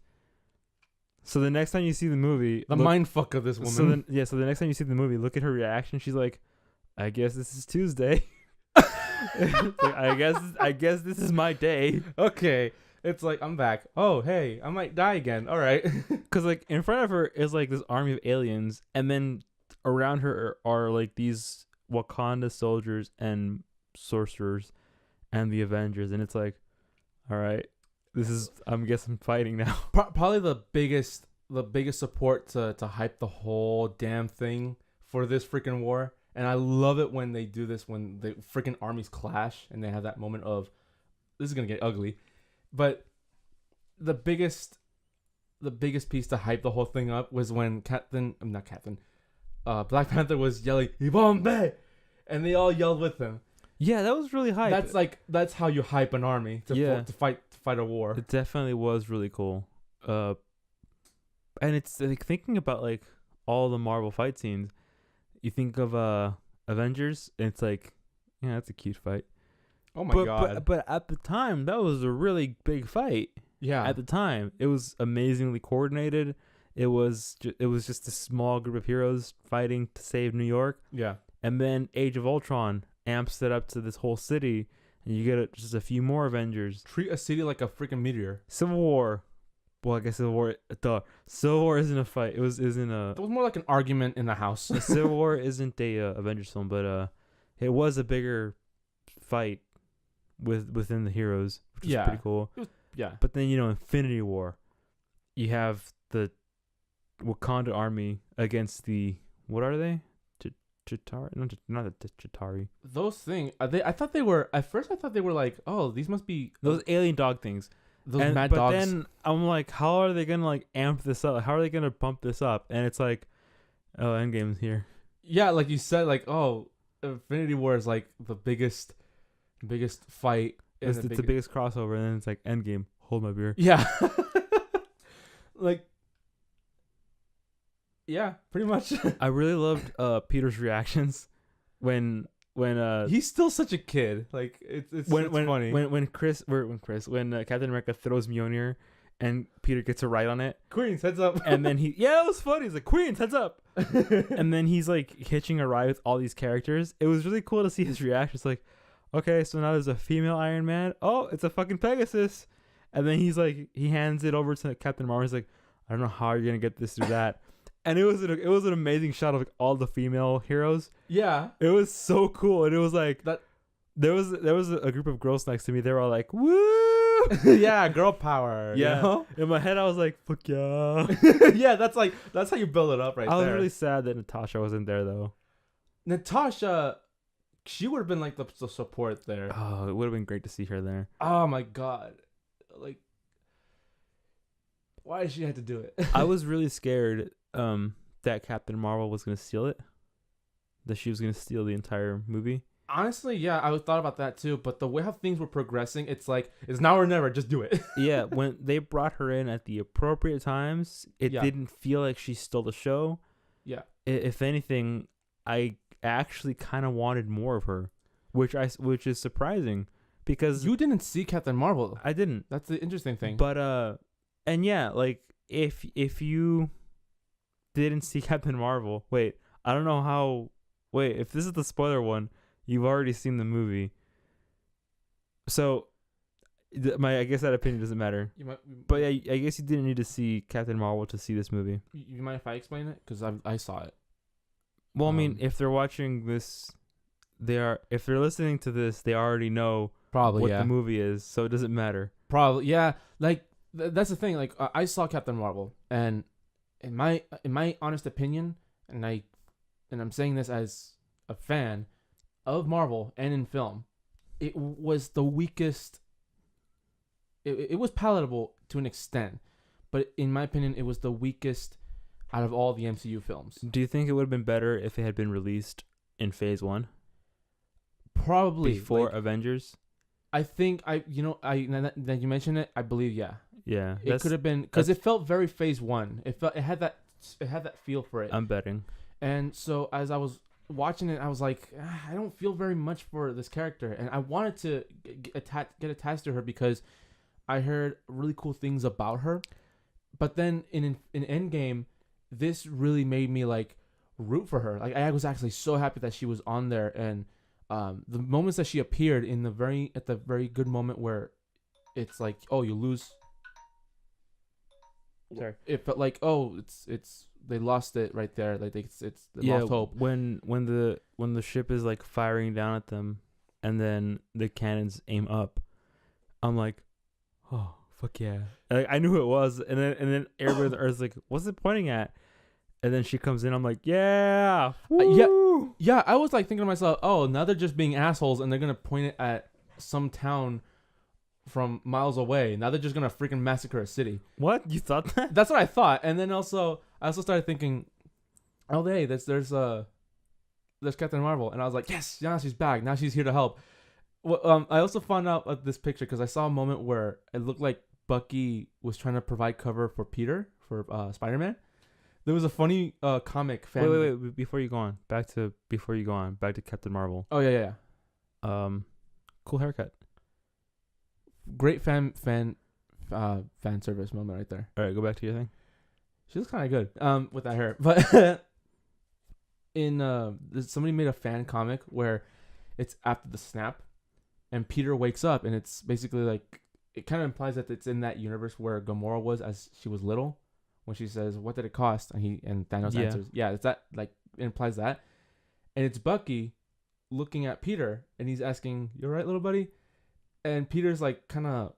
So the next time you see the movie, mind fuck of this woman. So the next time you see the movie, look at her reaction. She's like, "I guess this is Tuesday. I guess this is my day." Okay, it's like I'm back. Oh hey, I might die again. All right. Because like in front of her is like this army of aliens, and then around her are like these Wakanda soldiers and sorcerers, and the Avengers, and it's like, all right. I'm guessing fighting now. Probably the biggest support to hype the whole damn thing for this freaking war. And I love it when they do this, when the freaking armies clash and they have that moment of, this is going to get ugly. But the biggest piece to hype the whole thing up was when Black Panther was yelling, Ibombe! And they all yelled with him. Yeah, that was really hype. That's how you hype an army to fight a war. It definitely was really cool. And it's like thinking about like all the Marvel fight scenes. You think of Avengers, and it's like, yeah, that's a cute fight. Oh my god! But at the time, that was a really big fight. Yeah. At the time, it was amazingly coordinated. It was just a small group of heroes fighting to save New York. Yeah. And then Age of Ultron amps it up to this whole city, and you get just a few more Avengers. Treat a city like a freaking meteor. Civil War. Well, I guess Civil War isn't a fight. It was more like an argument in the house. Civil War isn't a Avengers film, but it was a bigger fight within the heroes, which is pretty cool. Yeah. But then Infinity War, you have the Wakanda army against the, what are they? Chitauri? No, not the Chitauri. Those things. I thought they were. At first, I thought they were like, oh, these must be those alien dog things. Those mad dogs. But then I'm like, how are they gonna like amp this up? How are they gonna pump this up? And it's like, oh, Endgame's here. Yeah, like you said, like, oh, Infinity War is like the biggest fight. It's the biggest crossover, and then it's like Endgame. Hold my beer. Yeah. Like. Yeah, pretty much. I really loved Peter's reactions when he's still such a kid. Like it's funny when Captain America throws Mjolnir and Peter gets a ride on it. Queen's heads up. And then it was funny. He's like, Queen's heads up. And then he's like hitching a ride with all these characters. It was really cool to see his reaction. It's like, okay, so now there's a female Iron Man. Oh, it's a fucking Pegasus. And then he's like, he hands it over to Captain Marvel. He's like, I don't know how you're gonna get this through that. And it was an amazing shot of like all the female heroes. Yeah, it was so cool, and it was like that. There was a group of girls next to me. They were all like, "Woo!" Yeah, girl power. Yeah. You know? In my head, I was like, "Fuck yeah!" Yeah, that's how you build it up, right? I was there. really sad that Natasha wasn't there though. Natasha, she would have been like the support there. Oh, it would have been great to see her there. Oh my god, like, why did she have to do it? I was really scared. That Captain Marvel was gonna steal it. That she was gonna steal the entire movie. Honestly, yeah, I thought about that too. But the way how things were progressing, it's like it's now or never. Just do it. Yeah, when they brought her in at the appropriate times, it didn't feel like she stole the show. Yeah. If anything, I actually kind of wanted more of her, which is surprising because You didn't see Captain Marvel. I didn't. That's the interesting thing. But and yeah, like if you didn't see Captain Marvel, wait, I don't know how. Wait, if this is the spoiler one, you've already seen the movie. So, I guess that opinion doesn't matter. But yeah, I guess you didn't need to see Captain Marvel to see this movie. You mind if I explain it? Because I saw it. Well, I mean, if they're watching this, if they're listening to this, they already know Probably what yeah. the movie is, so it doesn't matter. Probably yeah. Like that's the thing. Like I saw Captain Marvel, and in my honest opinion, and I'm saying this as a fan of Marvel and in film, it was the weakest. It was palatable to an extent, but in my opinion, it was the weakest out of all the MCU films. Do you think it would have been better if it had been released in Phase 1? Probably before like, Avengers? I think now that you mentioned it, I believe yeah. Yeah. It could have been because it felt very Phase 1. It had that feel for it. I'm betting. And so as I was watching it, I was like, I don't feel very much for this character, and I wanted to get attached to her because I heard really cool things about her. But then in Endgame, this really made me like root for her. Like I was actually so happy that she was on there, and the moments that she appeared at the very good moment where it's like, oh, you lose. Sorry. It felt like, oh, it's they lost it right there. Like they lost hope. When the ship is like firing down at them, and then the cannons aim up, I'm like, oh fuck yeah! Like, I knew who it was, and then everybody on the Earth's like, what's it pointing at? And then she comes in. I'm like, yeah, yeah. I was like thinking to myself, oh, now they're just being assholes, and they're gonna point it at some town from miles away. Now they're just gonna freaking massacre a city. What? You thought that? That's what I thought. And then I also started thinking, oh, hey, there's Captain Marvel, and I was like, yes, now she's back. Now she's here to help. Well, I also found out of this picture because I saw a moment where it looked like Bucky was trying to provide cover for Peter for Spider-Man. There was a funny comic fan. Wait. Before you go on, back to Captain Marvel. Oh yeah. Cool haircut. Great fan service moment right there. All right, go back to your thing. She looks kind of good with that hair. But somebody made a fan comic where it's after the snap, and Peter wakes up, and it's basically like it kind of implies that it's in that universe where Gamora was as she was little, when she says, "What did it cost?" and Thanos answers, "Yeah, it's that." Like it implies that, and it's Bucky looking at Peter, and he's asking, "You all right, little buddy?" And Peter's like kind of,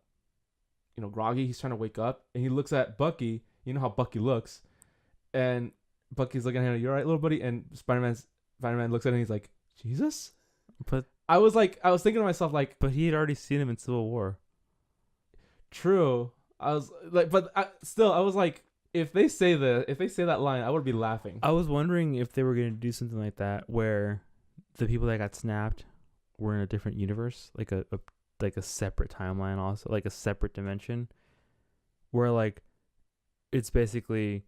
groggy. He's trying to wake up, and he looks at Bucky. You know how Bucky looks, and Bucky's looking at him, "You all right, little buddy?" And Spider-Man looks at him, and he's like, "Jesus." But I was thinking to myself like, but he had already seen him in Civil War. True. I was like, but I was like, if they say that line, I would be laughing. I was wondering if they were gonna do something like that, where the people that got snapped were in a different universe, like a separate timeline, also like a separate dimension, where like it's basically.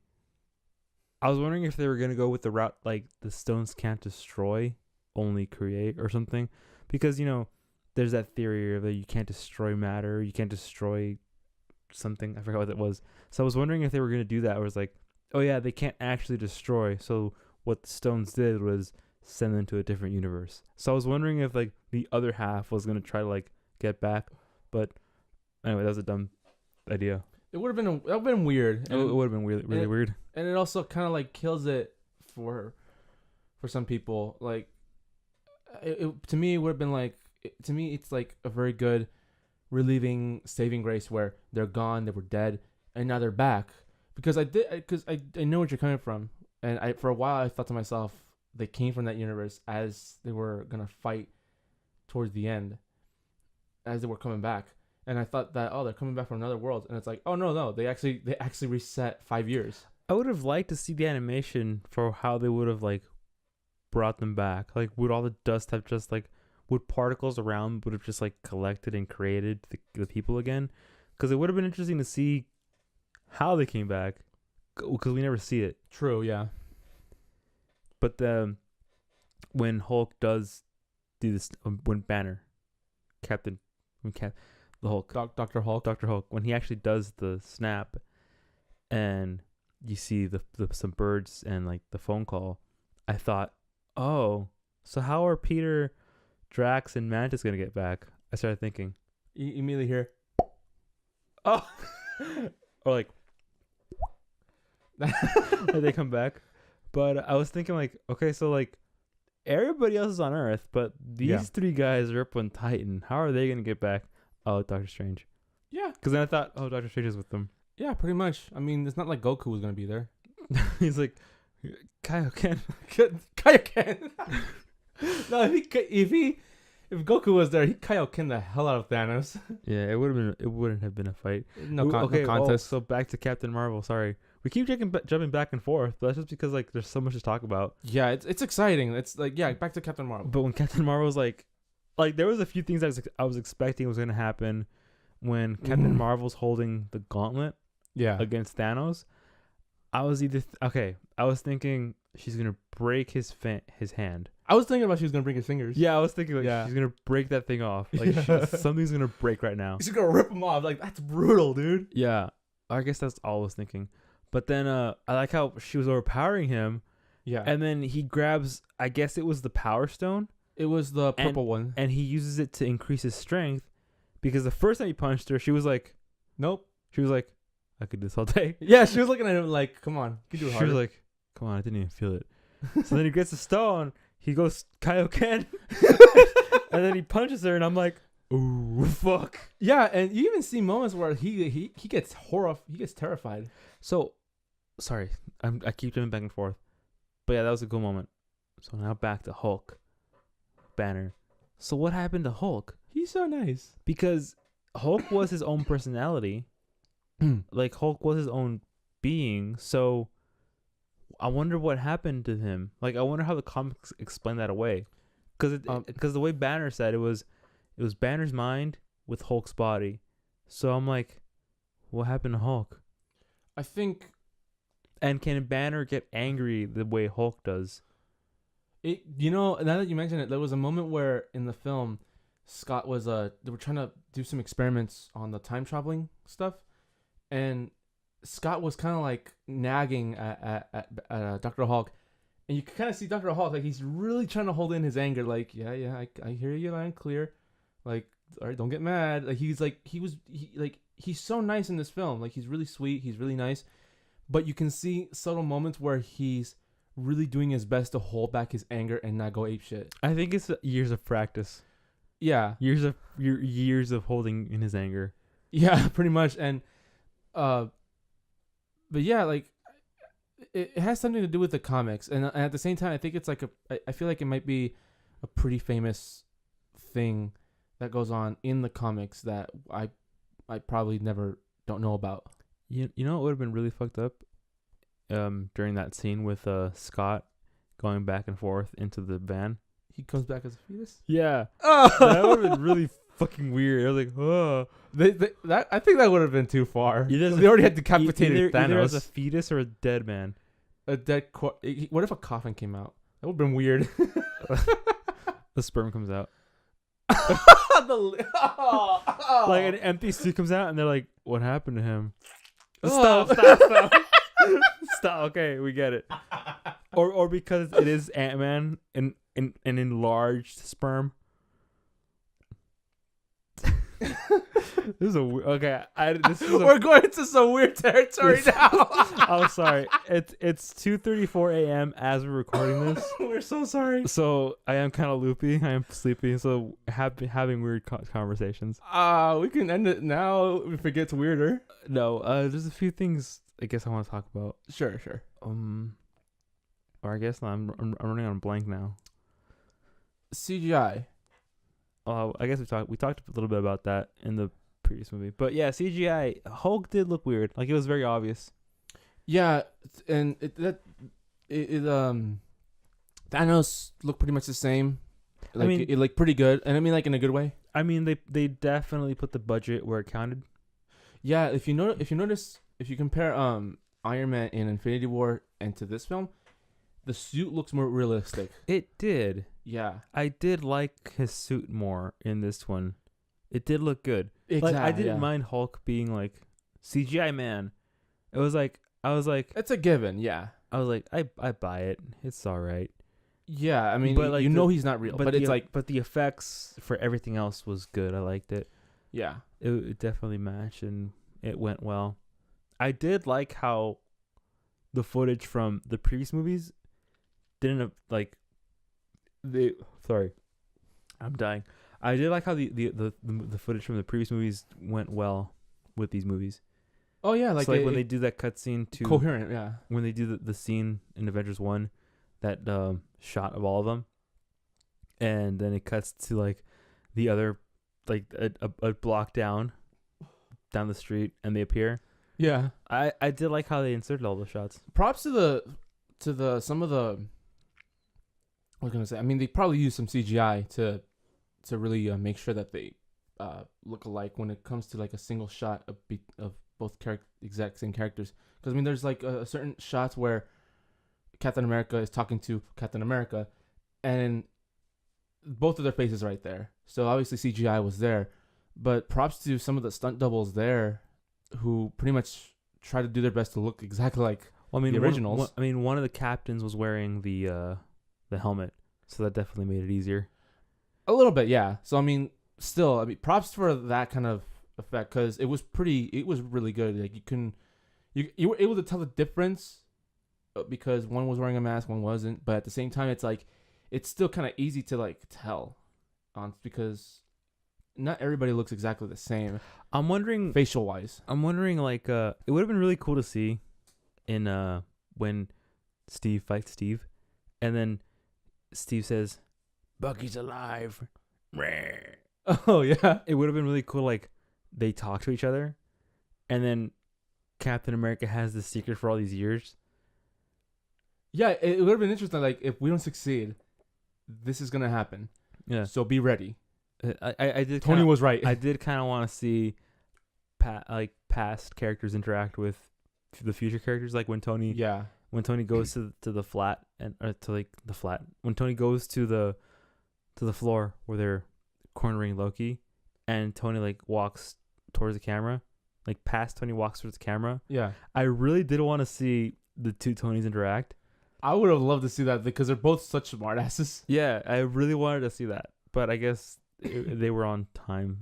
I was wondering if they were gonna go with the route like the stones can't destroy, only create or something, because there's that theory of that you can't destroy matter, you can't destroy something. I forgot what it was. So I was wondering if they were gonna do that, where it's like, oh yeah, they can't actually destroy. So what the stones did was send them to a different universe. So I was wondering if like the other half was gonna try to like get back, but anyway, that was a dumb idea. It would have been weird. It would have been really weird. And it also kind of like kills it for some people. Like to me, it would have been like it's like a very good relieving saving grace where they're gone, they were dead, and now they're back. Because I know what you're coming from, and for a while I thought to myself, they came from that universe as they were gonna fight towards the end, as they were coming back. And I thought that, oh, they're coming back from another world, and it's like, oh no, they actually reset 5 years. I would have liked to see the animation for how they would have like brought them back. Like, would all the dust have just like, would particles around would have just like collected and created the people again? Because it would have been interesting to see how they came back, because we never see it. True, yeah. But when Hulk does do this, when Banner, the Hulk, Dr. Hulk. Dr. Hulk, when he actually does the snap, and you see the some birds and like the phone call, I thought, oh, so how are Peter, Drax, and Mantis gonna get back? I started thinking. You immediately hear, Oh, or like they come back. But I was thinking like, okay, so like everybody else is on Earth, but these three guys are up on Titan. How are they gonna get back? Oh, Doctor Strange. Yeah. Because then I thought, oh, Doctor Strange is with them. Yeah, pretty much. I mean, it's not like Goku was gonna be there. He's like, Kaioken. Kaioken. No, if Goku was there, he'd Kaioken the hell out of Thanos. Yeah, it wouldn't have been a fight. No no contest. So back to Captain Marvel. Sorry, we keep jumping back and forth, but that's just because like there's so much to talk about. Yeah, it's exciting. It's like, yeah, back to Captain Marvel. But when Captain Marvel was like there was a few things I was expecting was gonna happen when Captain Marvel's holding the gauntlet against Thanos. I was I was thinking she's gonna break his hand. I was thinking about she was gonna break his fingers. Yeah, I was thinking like she's gonna break that thing off. Like something's gonna break right now. She's gonna rip him off. Like, that's brutal, dude. Yeah, I guess that's all I was thinking. But then I like how she was overpowering him. Yeah. And then he grabs, I guess it was the Power Stone. It was the purple one. And he uses it to increase his strength, because the first time he punched her, she was like, nope. She was like, I could do this all day. Yeah, she was looking at him like, come on, you can do it harder. She was like, come on, I didn't even feel it. So then he gets the stone, he goes Kaioken, and then he punches her, and I'm like, ooh, fuck. Yeah, and you even see moments where he gets he gets terrified. So, sorry, I keep jumping back and forth, but yeah, that was a cool moment. So now back to Hulk, Banner. So what happened to Hulk? He's so nice. Because Hulk was his own personality. Like, Hulk was his own being. So I wonder what happened to him. Like, I wonder how the comics explain that away. Because the way Banner said it was Banner's mind with Hulk's body. So I'm like, what happened to Hulk? I think. And can Banner get angry the way Hulk does? Now that you mention it, there was a moment where in the film, Scott was they were trying to do some experiments on the time traveling stuff, and Scott was kind of like nagging at Dr. Hulk, and you can kind of see Dr. Hulk like he's really trying to hold in his anger, like I hear you loud and clear, like, all right, don't get mad. Like, he's so nice in this film, like he's really sweet, he's really nice, but you can see subtle moments where he's really doing his best to hold back his anger and not go apeshit. I think it's years of practice. Yeah, years of holding in his anger. Yeah, pretty much. And but yeah, like it has something to do with the comics, and at the same time, I think it's like I feel like it might be a pretty famous thing that goes on in the comics that I probably don't know about. You know what would have been really fucked up during that scene with Scott going back and forth into the van. He comes back as a fetus? Yeah. Oh. That would have been really fucking weird. I was like, oh. I think that would have been too far. They already had decapitated Thanos. Either as a fetus or a dead man. A dead what if a coffin came out? That would have been weird. The sperm comes out. Oh. Like an empty suit comes out and they're like, what happened to him? Oh. Stop. Stop. Okay, we get it. Or because it is Ant-Man and an enlarged sperm. This is we're going into some weird territory now. Oh, sorry. It's 2:34 a.m. as we're recording this. We're so sorry. So I am kind of loopy. I am sleepy. So having weird conversations. We can end it now if it gets weirder. No. There's a few things I guess I want to talk about. Sure. Or I guess I'm running on blank now. CGI. I guess we talked a little bit about that in the previous movie, but yeah, CGI. Hulk did look weird. Like, it was very obvious. Yeah, and Thanos looked pretty much the same. Like, I mean, it looked pretty good, and I mean, like, in a good way. I mean, they definitely put the budget where it counted. Yeah, if you compare Iron Man in Infinity War and to this film, the suit looks more realistic. It did. Yeah. I did like his suit more in this one. It did look good. Exactly. Like I didn't mind Hulk being like CGI man. It was like I was like It's a given, yeah. I was like I buy it. It's all right. Yeah, I mean, But, like, he's not real, but it's like, but the effects for everything else was good. I liked it. yeah. It definitely matched and it went well. I did like how the footage from the previous movies didn't like they. Sorry, I'm dying. I did like how the footage from the previous movies went well with these movies. Oh yeah, like, so, like when they do that cutscene to coherent, yeah. when they do the scene in Avengers 1, that shot of all of them, and then it cuts to like the other, like a block down the street, and they appear. Yeah. I did like how they inserted all those shots. Props to the some of the, what was I gonna say? I mean, they probably used some CGI to really make sure that they look alike when it comes to like a single shot of both exact same characters. Because I mean, there's like a certain shots where Captain America is talking to Captain America, and both of their faces right there. So obviously CGI was there, but props to some of the stunt doubles there, who pretty much try to do their best to look exactly like the originals. One of the captains was wearing the helmet, so that definitely made it easier. A little bit, yeah. So I mean, still, I mean, props for that kind of effect, because it was really good. Like you were able to tell the difference, because one was wearing a mask, one wasn't. But at the same time, it's like it's still kind of easy to like tell, because not everybody looks exactly the same. I'm wondering facial wise. I'm wondering like it would have been really cool to see in when Steve fights Steve, and then Steve says, "Bucky's alive." Oh yeah, it would have been really cool. Like they talk to each other, and then Captain America has the secret for all these years. Yeah, it would have been interesting. Like, if we don't succeed, this is gonna happen. Yeah. So be ready. I did. Tony was right. I did kind of want to see, past characters interact with the future characters. Like when Tony. Yeah. When Tony goes to the flat when Tony goes to the floor where they're cornering Loki, and Tony like walks towards the camera, like past Tony walks towards the camera. Yeah. I really did want to see the two Tonys interact. I would have loved to see that, because they're both such smartasses. Yeah, I really wanted to see that, but I guess they were on time.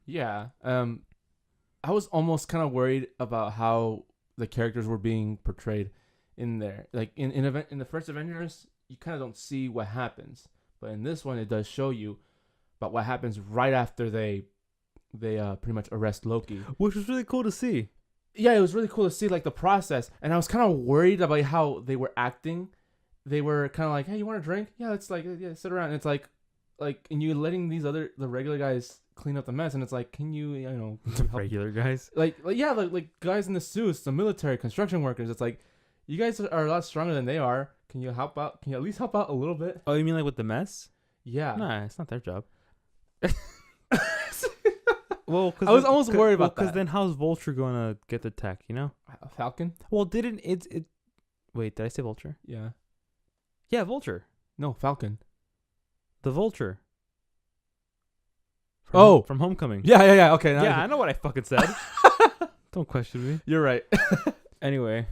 Yeah. I was almost kind of worried about how the characters were being portrayed in there. Like in the first Avengers, you kind of don't see what happens, but in this one, it does show you about what happens right after they pretty much arrest Loki, which was really cool to see. Yeah, it was really cool to see like the process, and I was kind of worried about how they were acting. They were kind of like, "Hey, you want a drink? Yeah, let's sit around." And it's like, and you're letting the regular guys clean up the mess, and it's like, can you the regular guys, like guys in the suits, the military, construction workers. It's like, you guys are a lot stronger than they are. Can you help out? Can you at least help out a little bit? Oh, you mean like with the mess? Yeah. Nah, it's not their job. Well, I was almost worried about that. Because then how's Vulture going to get the tech, Falcon? Well, didn't it... Wait, did I say Vulture? Yeah. Yeah, Vulture. No, Falcon. The Vulture. From Homecoming. Yeah. Okay. Yeah, I know what I fucking said. Don't question me. You're right. Anyway,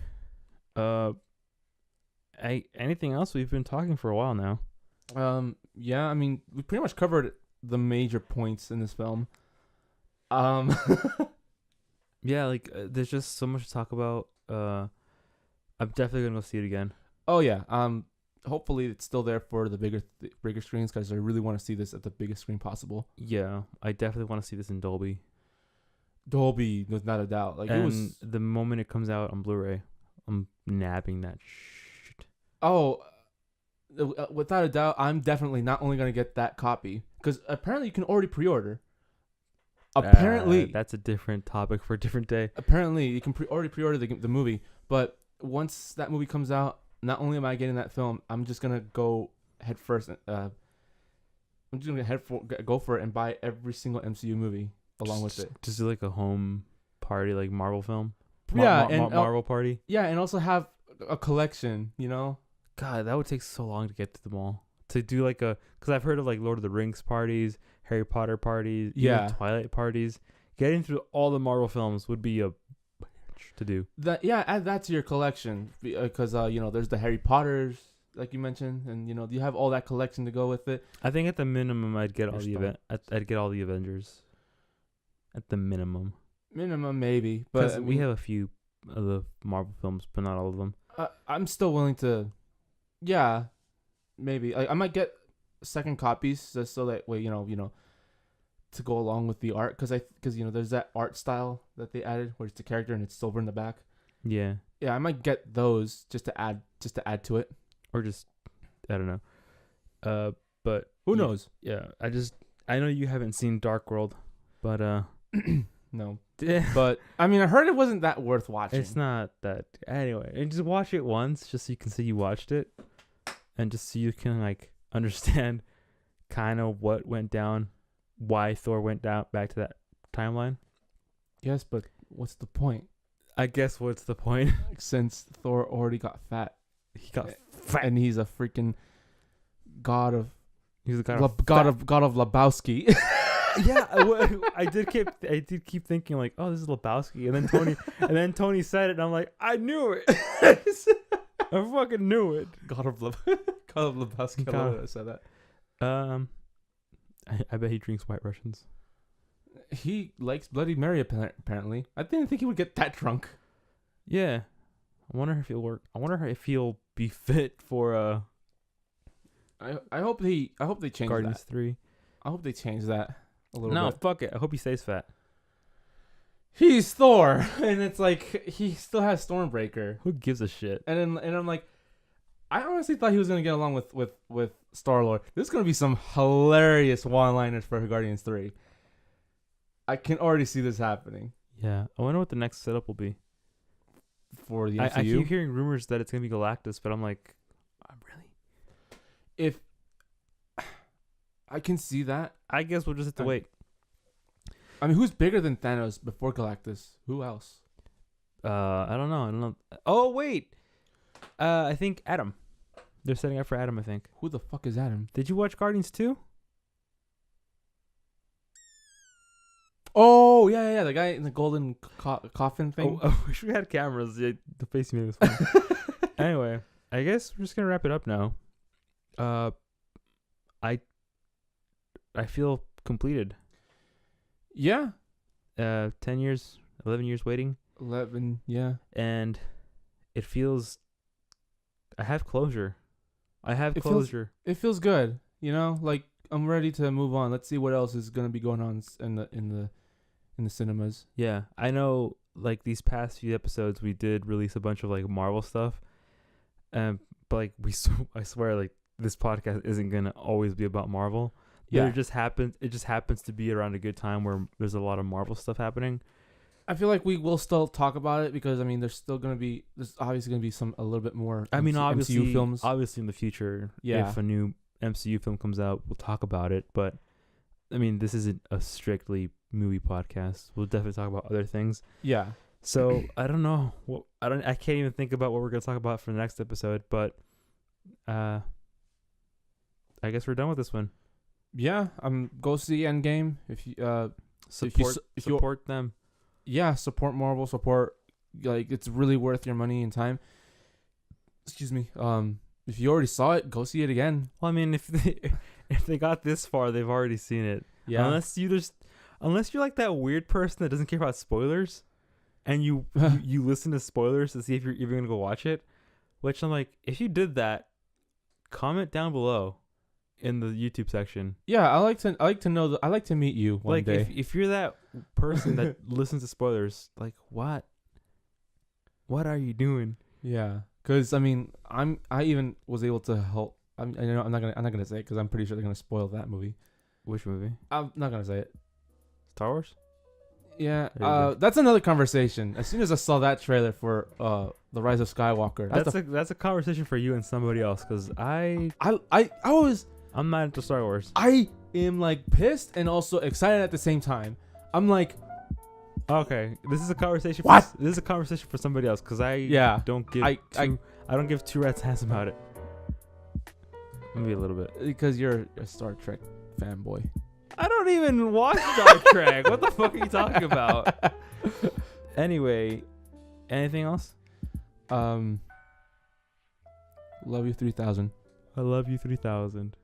anything else? We've been talking for a while now. Yeah, I mean, we pretty much covered the major points in this film. Yeah, like there's just so much to talk about. I'm definitely gonna go see it again. Oh yeah. Hopefully it's still there for the bigger screens, because I really want to see this at the biggest screen possible. Yeah, I definitely want to see this in Dolby. Dolby, without a doubt. Like, and it was the moment it comes out on Blu-ray, I'm nabbing that shit. Oh, without a doubt, I'm definitely not only gonna get that copy, because apparently you can already pre-order. Apparently, that's a different topic for a different day. Apparently, you can already pre-order the movie, but once that movie comes out, not only am I getting that film, I'm just gonna go head first. I'm just gonna go for it and buy every single MCU movie along with it. Just do like a home party, like Marvel film. Marvel party. Yeah, and also have a collection, God, that would take so long to get to them all. To do like because I've heard of like Lord of the Rings parties, Harry Potter parties, Yeah. even Twilight parties. Getting through all the Marvel films would be a to do. Add that to your collection because there's the Harry Potters like you mentioned, and you have all that collection to go with it. I think at the minimum I'd get all You're the I'd get all the Avengers. At the minimum. Minimum maybe, but we have a few of the Marvel films, but not all of them. I'm still willing to, yeah, maybe I might get second copies just so that way to go along with the art because there's that art style that they added where it's the character and it's silver in the back. Yeah. Yeah, I might get those just to add to it. Or just I don't know. But Who knows? Yeah, I know you haven't seen Dark World, but no. But I mean, I heard it wasn't that worth watching. It's not that anyway. And just watch it once, just so you can see you watched it, and just so you can like understand kind of what went down, why Thor went down back to that timeline. Yes, but what's the point? I guess what's the point? Since Thor already got fat, He got fat, and he's a freaking god of. He's a god of God of Lebowski. Yeah, I did keep thinking like, oh, this is Lebowski, and then Tony said it, and I'm like, I knew it. I fucking knew it. God of Lebowski. I love that I said that. I bet he drinks White Russians. He likes Bloody Mary apparently. I didn't think he would get that drunk. Yeah, I wonder if he'll work. I wonder if he'll be fit for I hope they change Guardians that. 3. I hope they change that a little No, bit. fuck it. I hope he stays fat. He's Thor, and it's like he still has Stormbreaker. Who gives a shit? And I'm like, I honestly thought he was gonna get along with Star-Lord. There's gonna be some hilarious one-liners for Guardians 3. I can already see this happening. Yeah, I wonder what the next setup will be For the MCU. I keep hearing rumors that it's gonna be Galactus, but I'm like, really? If I can see that, I guess we'll just have to wait. I mean, who's bigger than Thanos before Galactus? Who else? I don't know. Oh wait, I think Adam. They're setting up for Adam. I think. Who the fuck is Adam? Did you watch Guardians 2? Oh yeah, the guy in the golden coffin thing. Oh, I wish we had cameras. Yeah, the face made was fun. Anyway, I guess we're just gonna wrap it up now. I feel completed. Yeah. 10 years, 11 years waiting. 11, yeah. And it feels. I have closure. It feels good. Like I'm ready to move on. Let's see what else is gonna be going on in the cinemas. Yeah, I know. Like these past few episodes, we did release a bunch of like Marvel stuff, but like I swear, like this podcast isn't gonna always be about Marvel. Yeah, it just happens to be around a good time where there's a lot of Marvel stuff happening. I feel like we will still talk about it because I mean, there's obviously gonna be a little bit more. I mean, obviously, MCU films. Obviously, in the future, yeah. if a new MCU film comes out, we'll talk about it. But I mean, this isn't a strictly movie podcast. We'll definitely talk about other things. Yeah. So I don't know. I can't even think about what we're gonna talk about for the next episode. But I guess we're done with this one. Yeah. Go see Endgame if you support them. Yeah, support Marvel. Support it's really worth your money and time. Excuse me. If you already saw it, go see it again. Well, I mean, if they got this far, they've already seen it. Yeah. Unless you're like that weird person that doesn't care about spoilers, and you listen to spoilers to see if you're even gonna go watch it. Which I'm like, if you did that, comment down below in the YouTube section. Yeah, I like to know I like to meet you one day. If you're that person that listens to spoilers, like what are you doing? Yeah, because I mean, I even was able to help. I'm not gonna say it because I'm pretty sure they're gonna spoil that movie. Which movie? I'm not gonna say it. Star Wars? Yeah, that's another conversation. As soon as I saw that trailer for The Rise of Skywalker, that's a conversation for you and somebody else. Because I'm not into Star Wars. I am like pissed and also excited at the same time. I'm like, okay, this is a conversation. This is a conversation for somebody else because I don't give two rat's ass about it. Maybe a little bit. Because you're a Star Trek fanboy. I don't even watch Star Trek. What the fuck are you talking about? Anyway, anything else? Love you 3000. I love you 3000.